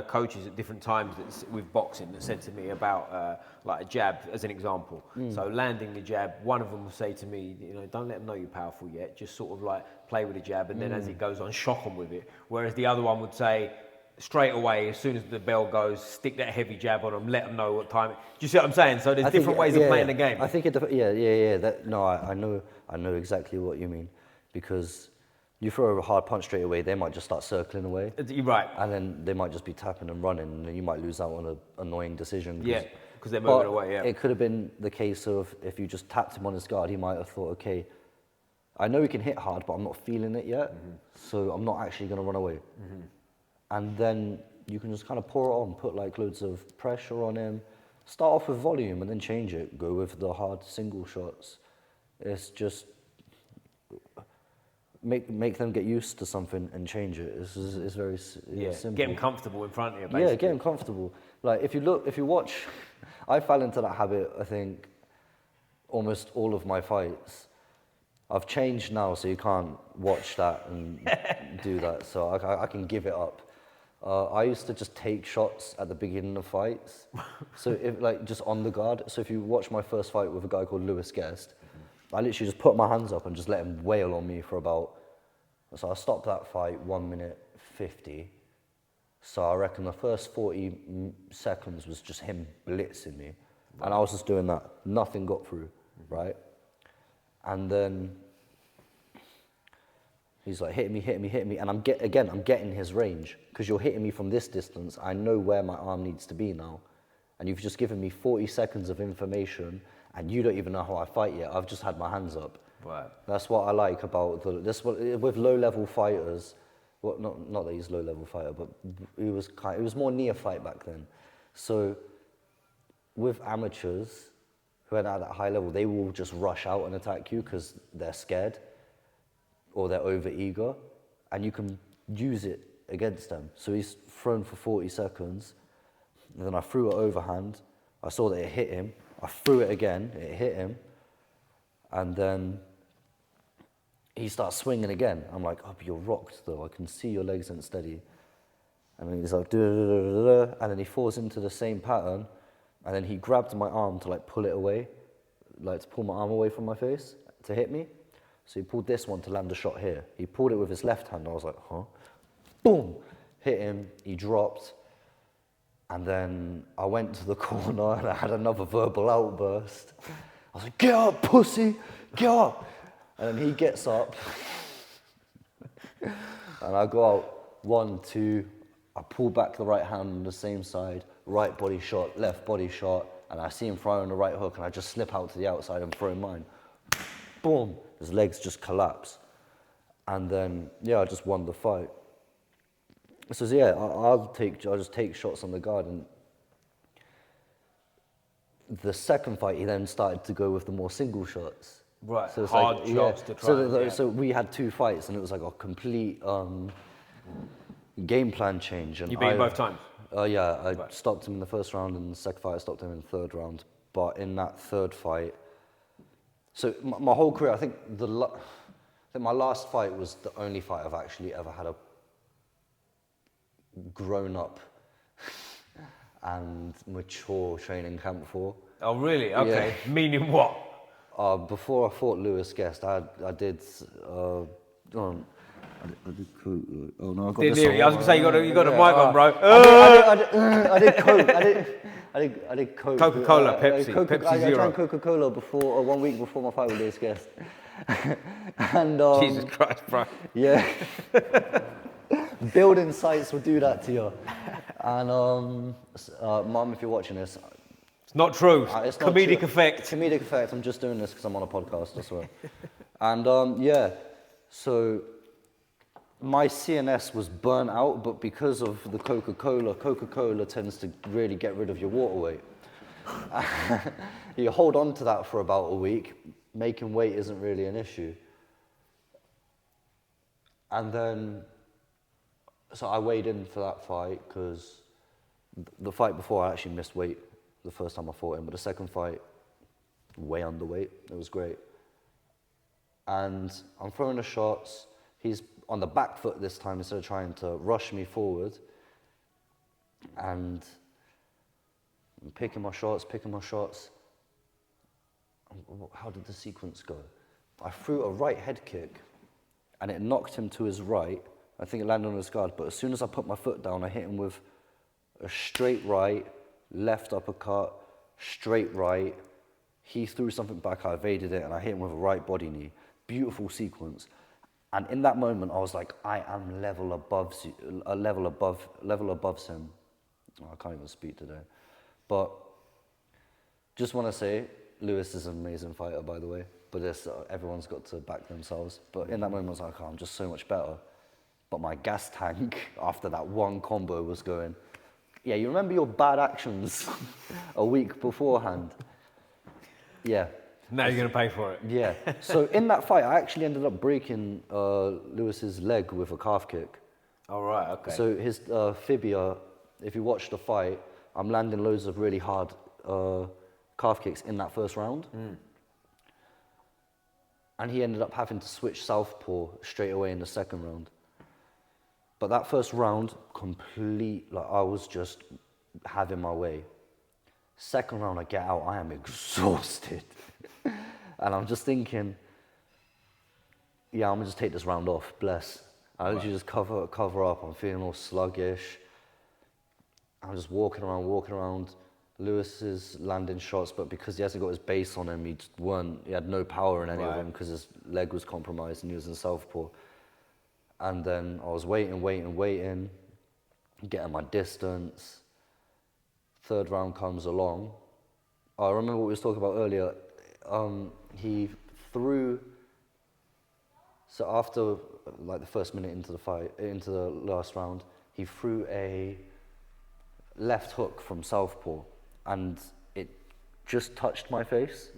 coaches at different times with boxing that said to me about like a jab as an example. So landing the jab, one of them will say to me, don't let them know you're powerful yet, just sort of like play with the jab, and then as it goes on, shock them with it. Whereas the other one would say, straight away, as soon as the bell goes, stick that heavy jab on them, let them know what time. Do you see what I'm saying? So there's different ways of playing the game. I think I know exactly what you mean, because you throw a hard punch straight away, they might just start circling away. You're right. And then they might just be tapping and running, and then you might lose out on an annoying decision. Yeah, because they're moving away, yeah. It could have been the case of, if you just tapped him on his guard, he might have thought, okay, I know he can hit hard, but I'm not feeling it yet, so I'm not actually going to run away. And then you can just kind of pour it on, put like loads of pressure on him, start off with volume and then change it, go with the hard single shots. It's just make them get used to something and change it. It's very simple. Get them comfortable in front of you, basically. Yeah, get them comfortable. Like if you watch, I fell into that habit, I think, almost all of my fights. I've changed now, so you can't watch that and do that, so I can give it up. I used to just take shots at the beginning of fights, so just on the guard. So if you watch my first fight with a guy called Lewis Guest, I literally just put my hands up and just let him wail on me for about, so I stopped that fight 1 minute 50. So I reckon the first 40 seconds was just him blitzing me. And I was just doing that. Nothing got through, right? And then he's like, hit me. And I'm getting his range. Because you're hitting me from this distance. I know where my arm needs to be now. And you've just given me 40 seconds of information, and you don't even know how I fight yet. I've just had my hands up. Right. That's what I like about with low-level fighters. Well, not that he's a low-level fighter, but he was more neophyte back then. So with amateurs who are at that high level, they will just rush out and attack you because they're scared or they're over-eager, and you can use it against them. So he's thrown for 40 seconds, and then I threw it overhand. I saw that it hit him. I threw it again, it hit him, and then he starts swinging again. I'm like, oh, but you're rocked though, I can see your legs aren't steady. And then he's like, and then he falls into the same pattern, and then he grabbed my arm to like pull it away, like to pull my arm away from my face to hit me. So he pulled this one to land a shot here. He pulled it with his left hand, I was like, huh? Boom, hit him, he dropped. And then I went to the corner and I had another verbal outburst. I was like, get up, pussy, get up. And then he gets up. And I go out, 1, 2, I pull back the right hand on the same side, right body shot, left body shot, and I see him throwing the right hook, and I just slip out to the outside and throw mine. Boom, his legs just collapse. And then, I just won the fight. So I'll just take shots on the guard, and the second fight he then started to go with the more single shots. Right, so it's hard shots to try. So we had 2 fights, and it was like a complete game plan change. And You beat him both times? I stopped him in the first round, and the second fight I stopped him in the third round. But in that third fight, so my whole career, I think my last fight was the only fight I've actually ever had a grown up and mature training camp for. Oh really? Okay. Yeah. Meaning what? Before I fought Lewis Guest, I did I did coke. Oh no, I got Didn't this. hear it. I was gonna say you got a mic on, bro. I did coke. I did coke. Coca-Cola, Pepsi, Pepsi I Zero. drank Coca-Cola before 1 week before my fight with this guest. And Jesus Christ, bro. yeah. Building sites will do that to you. And Mum, if you're watching this, It's not true. it's not Comedic true. effect. Comedic effect. I'm just doing this because I'm on a podcast, I swear. And yeah, so my CNS was burnt out, but because of the Coca-Cola tends to really get rid of your water weight. You hold on to that for about a week. Making weight isn't really an issue. And then, so I weighed in for that fight because the fight before I actually missed weight the first time I fought him, but the second fight, way underweight. It was great. And I'm throwing the shots. He's on the back foot this time instead of trying to rush me forward. And I'm picking my shots. How did the sequence go? I threw a right head kick and it knocked him to his right. I think it landed on his guard, but as soon as I put my foot down, I hit him with a straight right, left uppercut, straight right. He threw something back, I evaded it, and I hit him with a right body knee. Beautiful sequence. And in that moment, I was like, I am level above him. Oh, I can't even speak today. But just want to say, Lewis is an amazing fighter, by the way. But everyone's got to back themselves. But in that moment, I was like, oh, I'm just so much better. But my gas tank, after that one combo, was going, yeah, you remember your bad actions a week beforehand? Yeah. Now you're going to pay for it. Yeah. So in that fight, I actually ended up breaking Lewis's leg with a calf kick. All right, okay. So his fibia, if you watch the fight, I'm landing loads of really hard calf kicks in that first round. And he ended up having to switch southpaw straight away in the second round. But that first round, I was just having my way. Second round, I get out, I am exhausted. And I'm just thinking, yeah, I'm gonna just take this round off, bless. I literally just cover up, I'm feeling all sluggish. I'm just walking around. Lewis is landing shots, but because he hasn't got his base on him, he had no power in any of them because his leg was compromised and he was in southpaw. And then I was waiting, getting my distance. Third round comes along. I remember what we was talking about earlier. He threw, so after like the first minute into the fight, into the last round, he threw a left hook from southpaw and it just touched my face.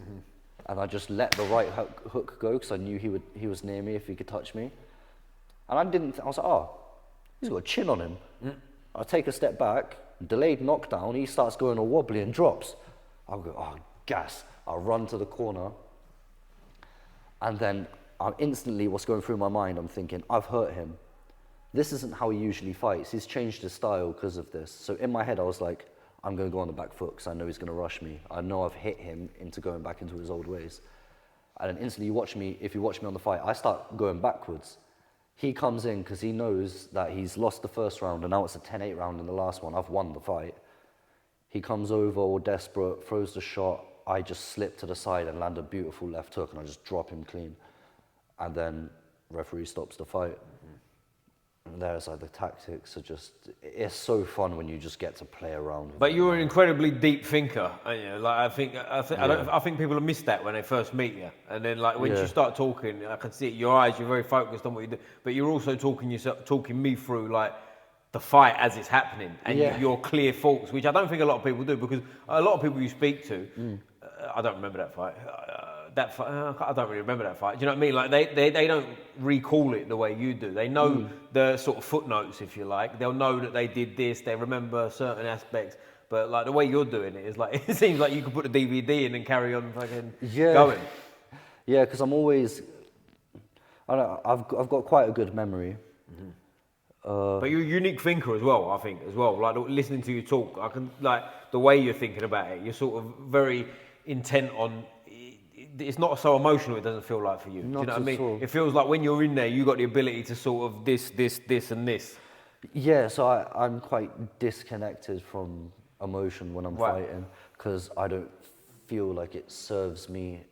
And I just let the right hook go because I knew he was near me if he could touch me. And I was like, oh, he's got a chin on him. I take a step back, delayed knockdown, he starts going all wobbly and drops. I'll go, oh, gas. I'll run to the corner. And then instantly what's going through my mind, I'm thinking, I've hurt him. This isn't how he usually fights. He's changed his style because of this. So in my head, I was like, I'm going to go on the back foot because I know he's going to rush me. I know I've hit him into going back into his old ways. And then instantly if you watch me on the fight, I start going backwards. He comes in because he knows that he's lost the first round and now it's a 10-8 round in the last one. I've won the fight. He comes over all desperate, throws the shot. I just slip to the side and land a beautiful left hook and I just drop him clean. And then referee stops the fight. And there's like the tactics are just, it's so fun when you just get to play around with But it. you're an incredibly deep thinker, aren't you? Like I think people have missed that when they first meet you, and then like when you start talking, I can see it in your eyes. You're very focused on what you do, but you're also talking me through like the fight as it's happening, and your clear thoughts, which I don't think a lot of people do, because a lot of people you speak to, I don't remember that fight. I don't really remember that fight. Do you know what I mean? Like they don't recall it the way you do. They know the sort of footnotes, if you like. They'll know that they did this. They remember certain aspects. But like the way you're doing it is like it seems like you could put a DVD in and carry on fucking going. Yeah, because I'm always. I've got quite a good memory. But you're a unique thinker as well. I think as well. Like listening to you talk, I can like the way you're thinking about it. You're sort of very intent on it's not so emotional. It doesn't feel like for you. Do you know what I mean? All. It feels like when you're in there, you got the ability to sort of this, and this. Yeah, so I'm quite disconnected from emotion when I'm fighting because I don't feel like it serves me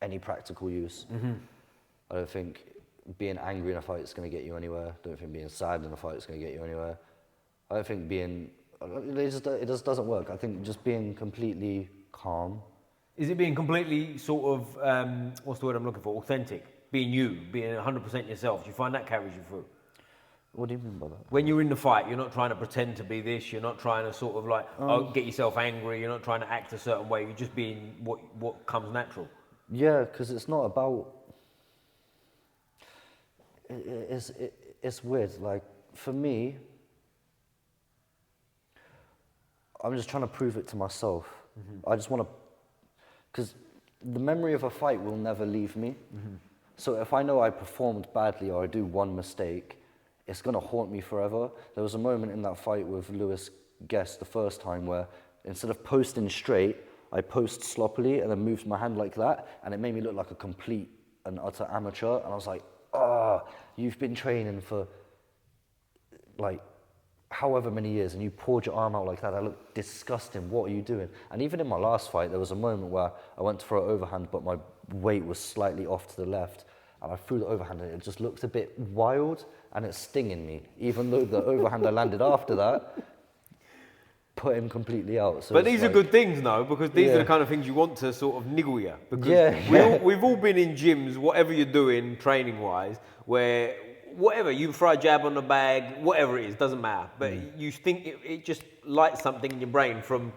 any practical use. I don't think being angry in a fight is going to get you anywhere. I don't think being sad in a fight is going to get you anywhere. I don't think it just doesn't work. I think just being completely calm. Is it being completely sort of, what's the word I'm looking for, authentic? Being you, being 100% yourself. Do you find that carries you through? What do you mean by that? When you're in the fight, you're not trying to pretend to be this. You're not trying to sort of like get yourself angry. You're not trying to act a certain way. You're just being what comes natural. Yeah, because it's not about. It's weird. Like for me, I'm just trying to prove it to myself. I just want to, because the memory of a fight will never leave me. So if I know I performed badly or I do one mistake, it's going to haunt me forever. There was a moment in that fight with Lewis Guest the first time where instead of posting straight, I posed sloppily and then moved my hand like that, and it made me look like a complete and utter amateur. And I was like, you've been training for like however many years and you poured your arm out like that. I look disgusting. What are you doing? And even in my last fight, there was a moment where I went to throw an overhand, but my weight was slightly off to the left. And I threw the overhand and it just looked a bit wild and it's stinging me. Even though the overhand I landed after that put him completely out. So but these are good things, though, because these are the kind of things you want to sort of niggle you. Because we've all been in gyms, whatever you're doing training-wise, where whatever, you throw a jab on the bag, whatever it is, doesn't matter. But you think it just lights something in your brain from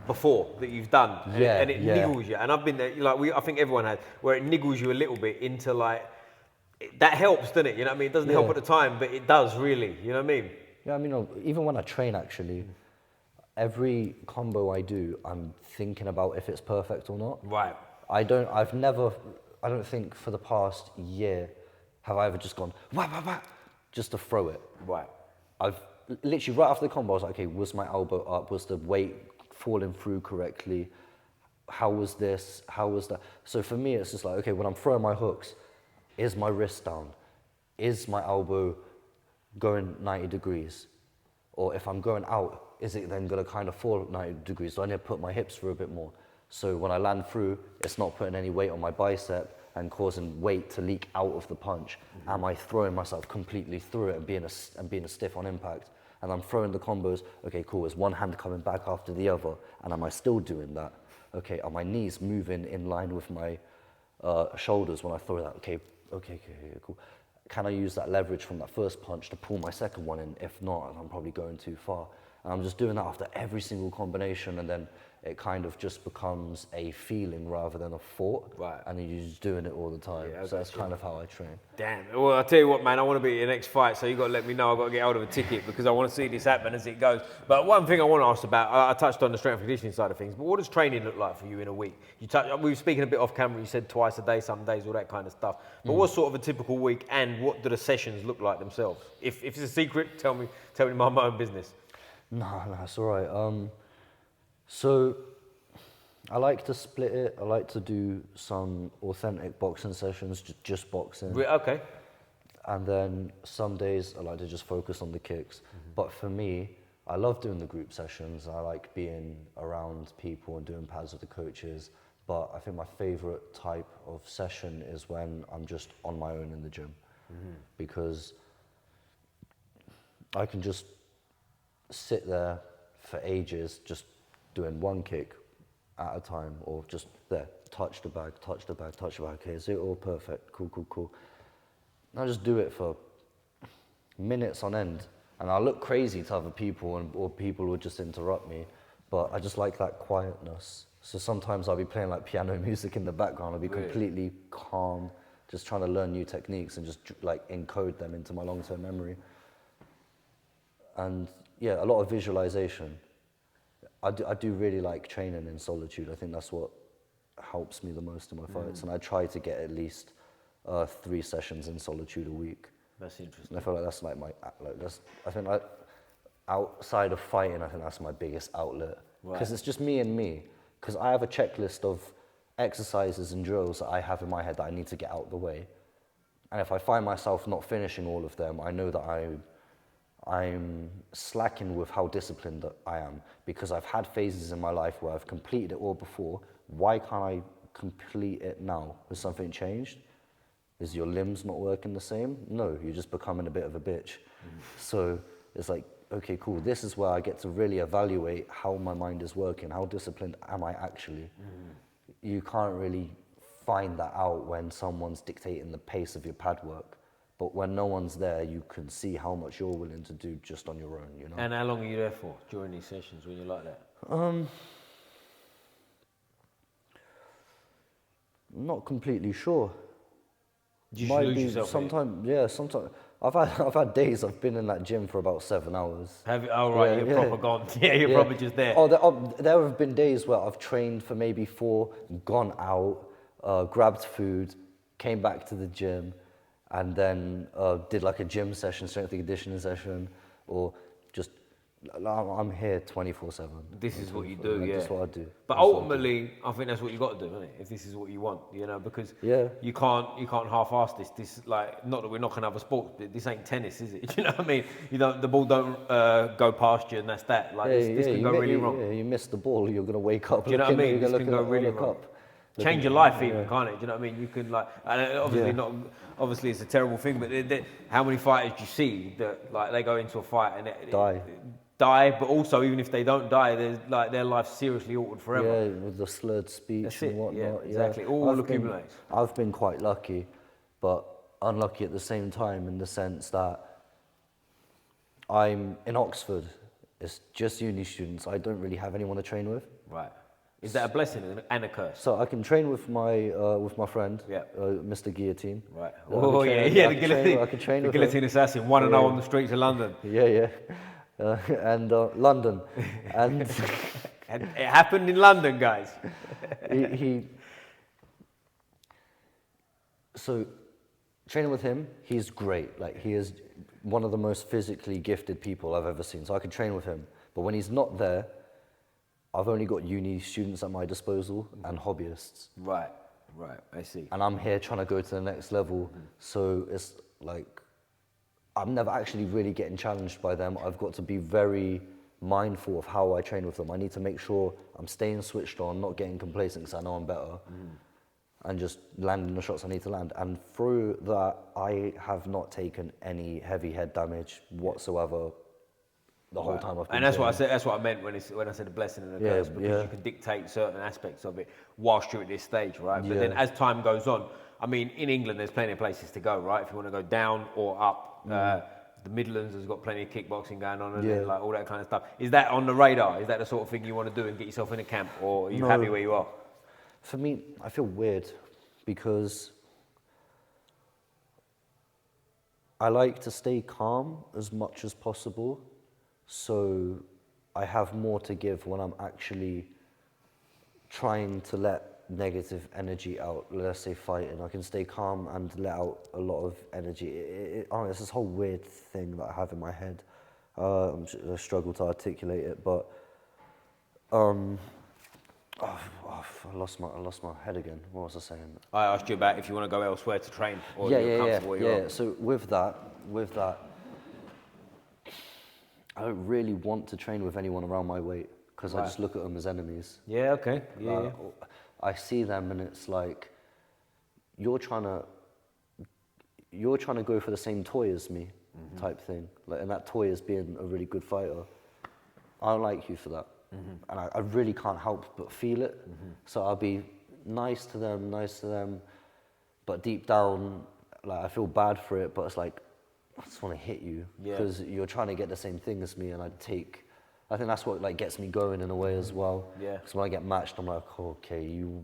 before that you've done, and it niggles you. And I've been there, like I think everyone has, where it niggles you a little bit into like, that helps, doesn't it? You know what I mean? It doesn't help at the time, but it does really, you know what I mean? Yeah, I mean, even when I train actually, every combo I do, I'm thinking about if it's perfect or not. Right. I don't think for the past year have I ever just gone, wah, wah, wah, just to throw it. Right. I've literally, right after the combo, I was like, okay, was my elbow up? Was the weight falling through correctly? How was this? How was that? So for me, it's just like, okay, when I'm throwing my hooks, is my wrist down? Is my elbow going 90 degrees? Or if I'm going out, is it then going to kind of fall 90 degrees? Do I need to put my hips through a bit more? So when I land through, it's not putting any weight on my bicep and causing weight to leak out of the punch. Am I throwing myself completely through it and being a stiff on impact? And I'm throwing the combos, okay, cool, is one hand coming back after the other? And am I still doing that? Okay, are my knees moving in line with my shoulders when I throw that? Okay, cool. Can I use that leverage from that first punch to pull my second one in? If not, I'm probably going too far. And I'm just doing that after every single combination, and then it kind of just becomes a feeling rather than a thought. Right. And you're just doing it all the time. Yeah, so that's kind of how I train. Damn. Well, I'll tell you what, man, I want to be at your next fight, so you've got to let me know. I've got to get hold of a ticket because I want to see this happen as it goes. But one thing I want to ask about, I touched on the strength and conditioning side of things, but what does training look like for you in a week? We were speaking a bit off camera, you said twice a day, some days, all that kind of stuff. But what's sort of a typical week, and what do the sessions look like themselves? If it's a secret, tell me my own business. No, it's all right. So I like to split it. I like to do some authentic boxing sessions, just boxing. Okay. And then some days I like to just focus on the kicks. But for me, I love doing the group sessions. I like being around people and doing pads with the coaches. But I think my favorite type of session is when I'm just on my own in the gym. Because I can just sit there for ages just doing one kick at a time, or just there, touch the bag, okay, is it all perfect, cool. And I just do it for minutes on end, and I look crazy to other people, or people would just interrupt me, but I just like that quietness. So sometimes I'll be playing like piano music in the background, I'll be completely calm, just trying to learn new techniques and just like encode them into my long-term memory. And yeah, a lot of visualization. I do really like training in solitude. I think that's what helps me the most in my fights. And I try to get at least 3 sessions in solitude a week. That's interesting. And I feel like that's like I think outside of fighting, I think that's my biggest outlet. Because it's just me and me. Because I have a checklist of exercises and drills that I have in my head that I need to get out the way. And if I find myself not finishing all of them, I know that I'm slacking with how disciplined that I am, because I've had phases in my life where I've completed it all before. Why can't I complete it now? Has something changed? Is your limbs not working the same? No, you're just becoming a bit of a bitch. So it's like, okay, cool. This is where I get to really evaluate how my mind is working. How disciplined am I actually? You can't really find that out when someone's dictating the pace of your pad work. But when no one's there, you can see how much you're willing to do just on your own, you know? And how long are you there for during these sessions when you're like that? Not completely sure. Do you lose yourself? Sometimes, yeah, sometimes. I've had days I've been in that gym for about 7 hours. Have you? Oh, right, you're proper gone. Yeah, you're probably just there. There have been days where I've trained for maybe 4, gone out, grabbed food, came back to the gym, and then did like a gym session, strength and conditioning session, or just, I'm here 24/7. This is what you do, yeah. That's what I do. But ultimately, I think that's what you got to do, isn't it? If this is what you want, you know, because you can't half-ass this. This, like, not that we're knocking other sports, but this ain't tennis, is it? Do you know what I mean? The ball don't go past you, and that's that. Like, this can go really wrong. Yeah, you miss the ball, you're gonna wake up. Do you know what I mean? This can go really wrong. Change your life even, can't it? Do you know what I mean? You can, like, and obviously it's a terrible thing, but how many fighters do you see that, like, they go into a fight and die, but also even if they don't die, there's like their life's seriously altered forever. Yeah, with the slurred speech and whatnot. Yeah, exactly. All accumulates. I've been quite lucky, but unlucky at the same time, in the sense that I'm in Oxford. It's just uni students. I don't really have anyone to train with. Right. Is that a blessing and a curse? So I can train with my friend, Mr. Guillotine. Right. Oh yeah, the guillotine. I can train the with guillotine him. assassin, 1-0 on the streets of London. Yeah. And London, and and it happened in London, guys. So training with him, he's great. Like, he is one of the most physically gifted people I've ever seen. So I can train with him. But when he's not there, I've only got uni students at my disposal and hobbyists. Right, I see. And I'm here trying to go to the next level. So it's like, I'm never actually really getting challenged by them. I've got to be very mindful of how I train with them. I need to make sure I'm staying switched on, not getting complacent because I know I'm better, and just landing the shots I need to land. And through that, I have not taken any heavy head damage whatsoever the whole time I've been. And that's what I said. That's what I meant when I said a blessing and a curse, because you can dictate certain aspects of it whilst you're at this stage, right? But then as time goes on, I mean, in England, there's plenty of places to go, right? If you want to go down or up. The Midlands has got plenty of kickboxing going on and like all that kind of stuff. Is that on the radar? Is that the sort of thing you want to do and get yourself in a camp, or are you happy where you are? For me, I feel weird because I like to stay calm as much as possible, so I have more to give when I'm actually trying to let negative energy out. Let's say fighting, I can stay calm and let out a lot of energy. It's this whole weird thing that I have in my head. I struggle to articulate it, but I lost my head again. What was I saying? I asked you about if you want to go elsewhere to train, or you're comfortable where you are. So with that, I don't really want to train with anyone around my weight because I just look at them as enemies. Yeah. Okay. Yeah. I see them and it's like, you're trying to go for the same toy as me, type thing. Like, and that toy is being a really good fighter. I don't like you for that. And I really can't help but feel it. So I'll be nice to them, but deep down, like, I feel bad for it, but it's like, I just want to hit you because you're trying to get the same thing as me, and I think that's what, like, gets me going in a way as well. Yeah. Because when I get matched, I'm like, oh, okay, you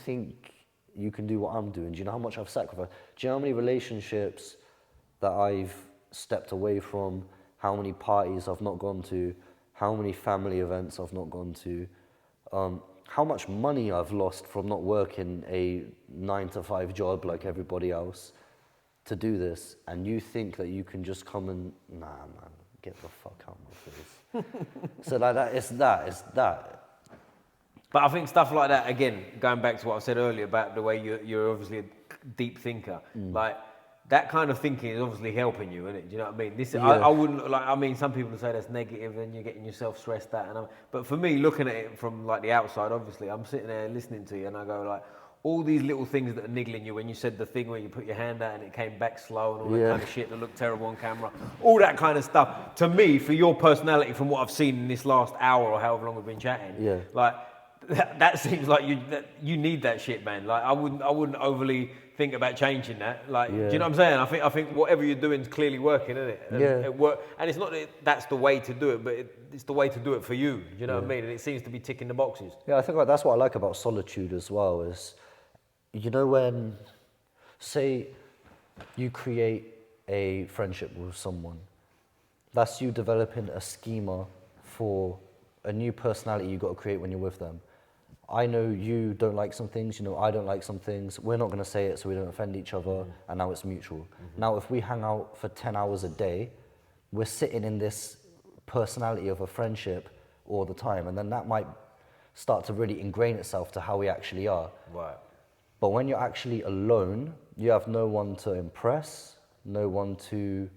think you can do what I'm doing? Do you know how much I've sacrificed? Do you know how many relationships that I've stepped away from? How many parties I've not gone to? How many family events I've not gone to? How much money I've lost from not working a 9-to-5 job like everybody else to do this? And you think that you can just come and, nah, man, get the fuck out of my face. So like that, it's that. But I think stuff like that, again, going back to what I said earlier about the way you're obviously a deep thinker, like that kind of thinking is obviously helping you, isn't it? Do you know what I mean? This, I wouldn't, like, I mean, some people say that's negative and you're getting yourself stressed out. But for me, looking at it from like the outside, obviously, I'm sitting there listening to you and I go like, all these little things that are niggling you when you said the thing where you put your hand out and it came back slow and all that kind of shit that looked terrible on camera, all that kind of stuff. To me, for your personality, from what I've seen in this last hour or however long we've been chatting, like that seems like you need that shit, man. Like I wouldn't overly think about changing that. Like, do you know what I'm saying? I think whatever you're doing is clearly working, isn't it? And and it's not that that's the way to do it, but it's the way to do it for you. Do you know what I mean? And it seems to be ticking the boxes. Yeah, I think like, that's what I like about solitude as well is, you know, when, say, you create a friendship with someone, that's you developing a schema for a new personality you've got to create when you're with them. I know you don't like some things, you know, I don't like some things. We're not going to say it so we don't offend each other, and now it's mutual. Now, if we hang out for 10 hours a day, we're sitting in this personality of a friendship all the time, and then that might start to really ingrain itself to how we actually are. Right. But when you're actually alone, you have no one to impress, no one to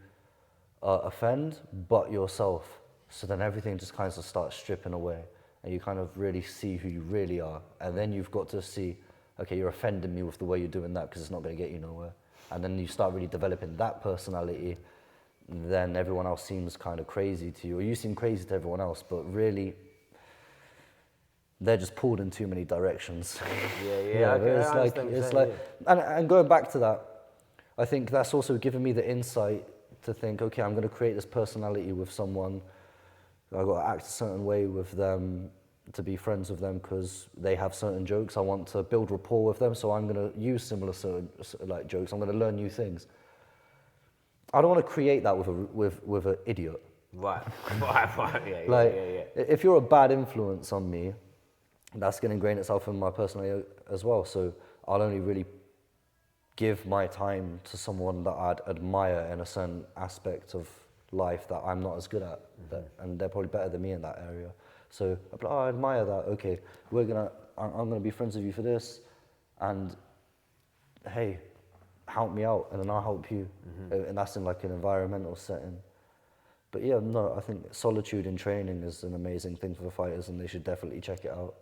offend but yourself. So then everything just kind of starts stripping away and you kind of really see who you really are. And then you've got to see, okay, you're offending me with the way you're doing that because it's not going to get you nowhere. And then you start really developing that personality, then everyone else seems kind of crazy to you, or you seem crazy to everyone else, but really they're just pulled in too many directions. It's like, and going back to that, I think that's also given me the insight to think, okay, I'm going to create this personality with someone. I've got to act a certain way with them to be friends with them because they have certain jokes. I want to build rapport with them, so I'm going to use similar certain like jokes. I'm going to learn new things. I don't want to create that with an idiot. Right. If you're a bad influence on me, that's going to ingrain itself in my personality as well. So I'll only really give my time to someone that I'd admire in a certain aspect of life that I'm not as good at, and they're probably better than me in that area. So I'd be like, oh, I admire that. Okay, I'm gonna be friends with you for this, and hey, help me out, and then I'll help you, and that's in like an environmental setting. But yeah, no, I think solitude in training is an amazing thing for fighters, and they should definitely check it out.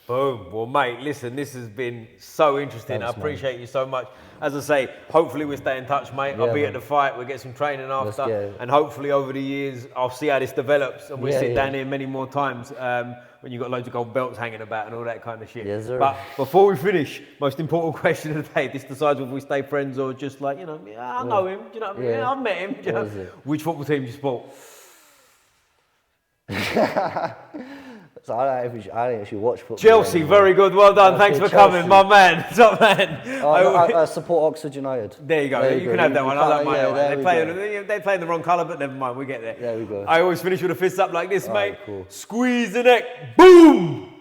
Boom. Well, mate, listen, this has been so interesting. Thanks, I appreciate you so much. As I say, hopefully we'll stay in touch, mate. I'll be at the fight. We'll get some training after. And hopefully over the years, I'll see how this develops. And we'll sit down here many more times when you've got loads of gold belts hanging about and all that kind of shit. Yes, sir. But before we finish, most important question of the day, this decides whether we stay friends or just like, you know, I know him. Do you know what I mean? I've met him. Do you know? Which football team do you support? So I don't actually watch football. Chelsea, very good. Well done. Thanks for coming, my man. Top man. I support Oxford United. There you go. You can have that one. I like my one. They play in the wrong colour, but never mind. We get there. There we go. I always finish with a fist up like this, mate. Cool. Squeeze the neck. Boom!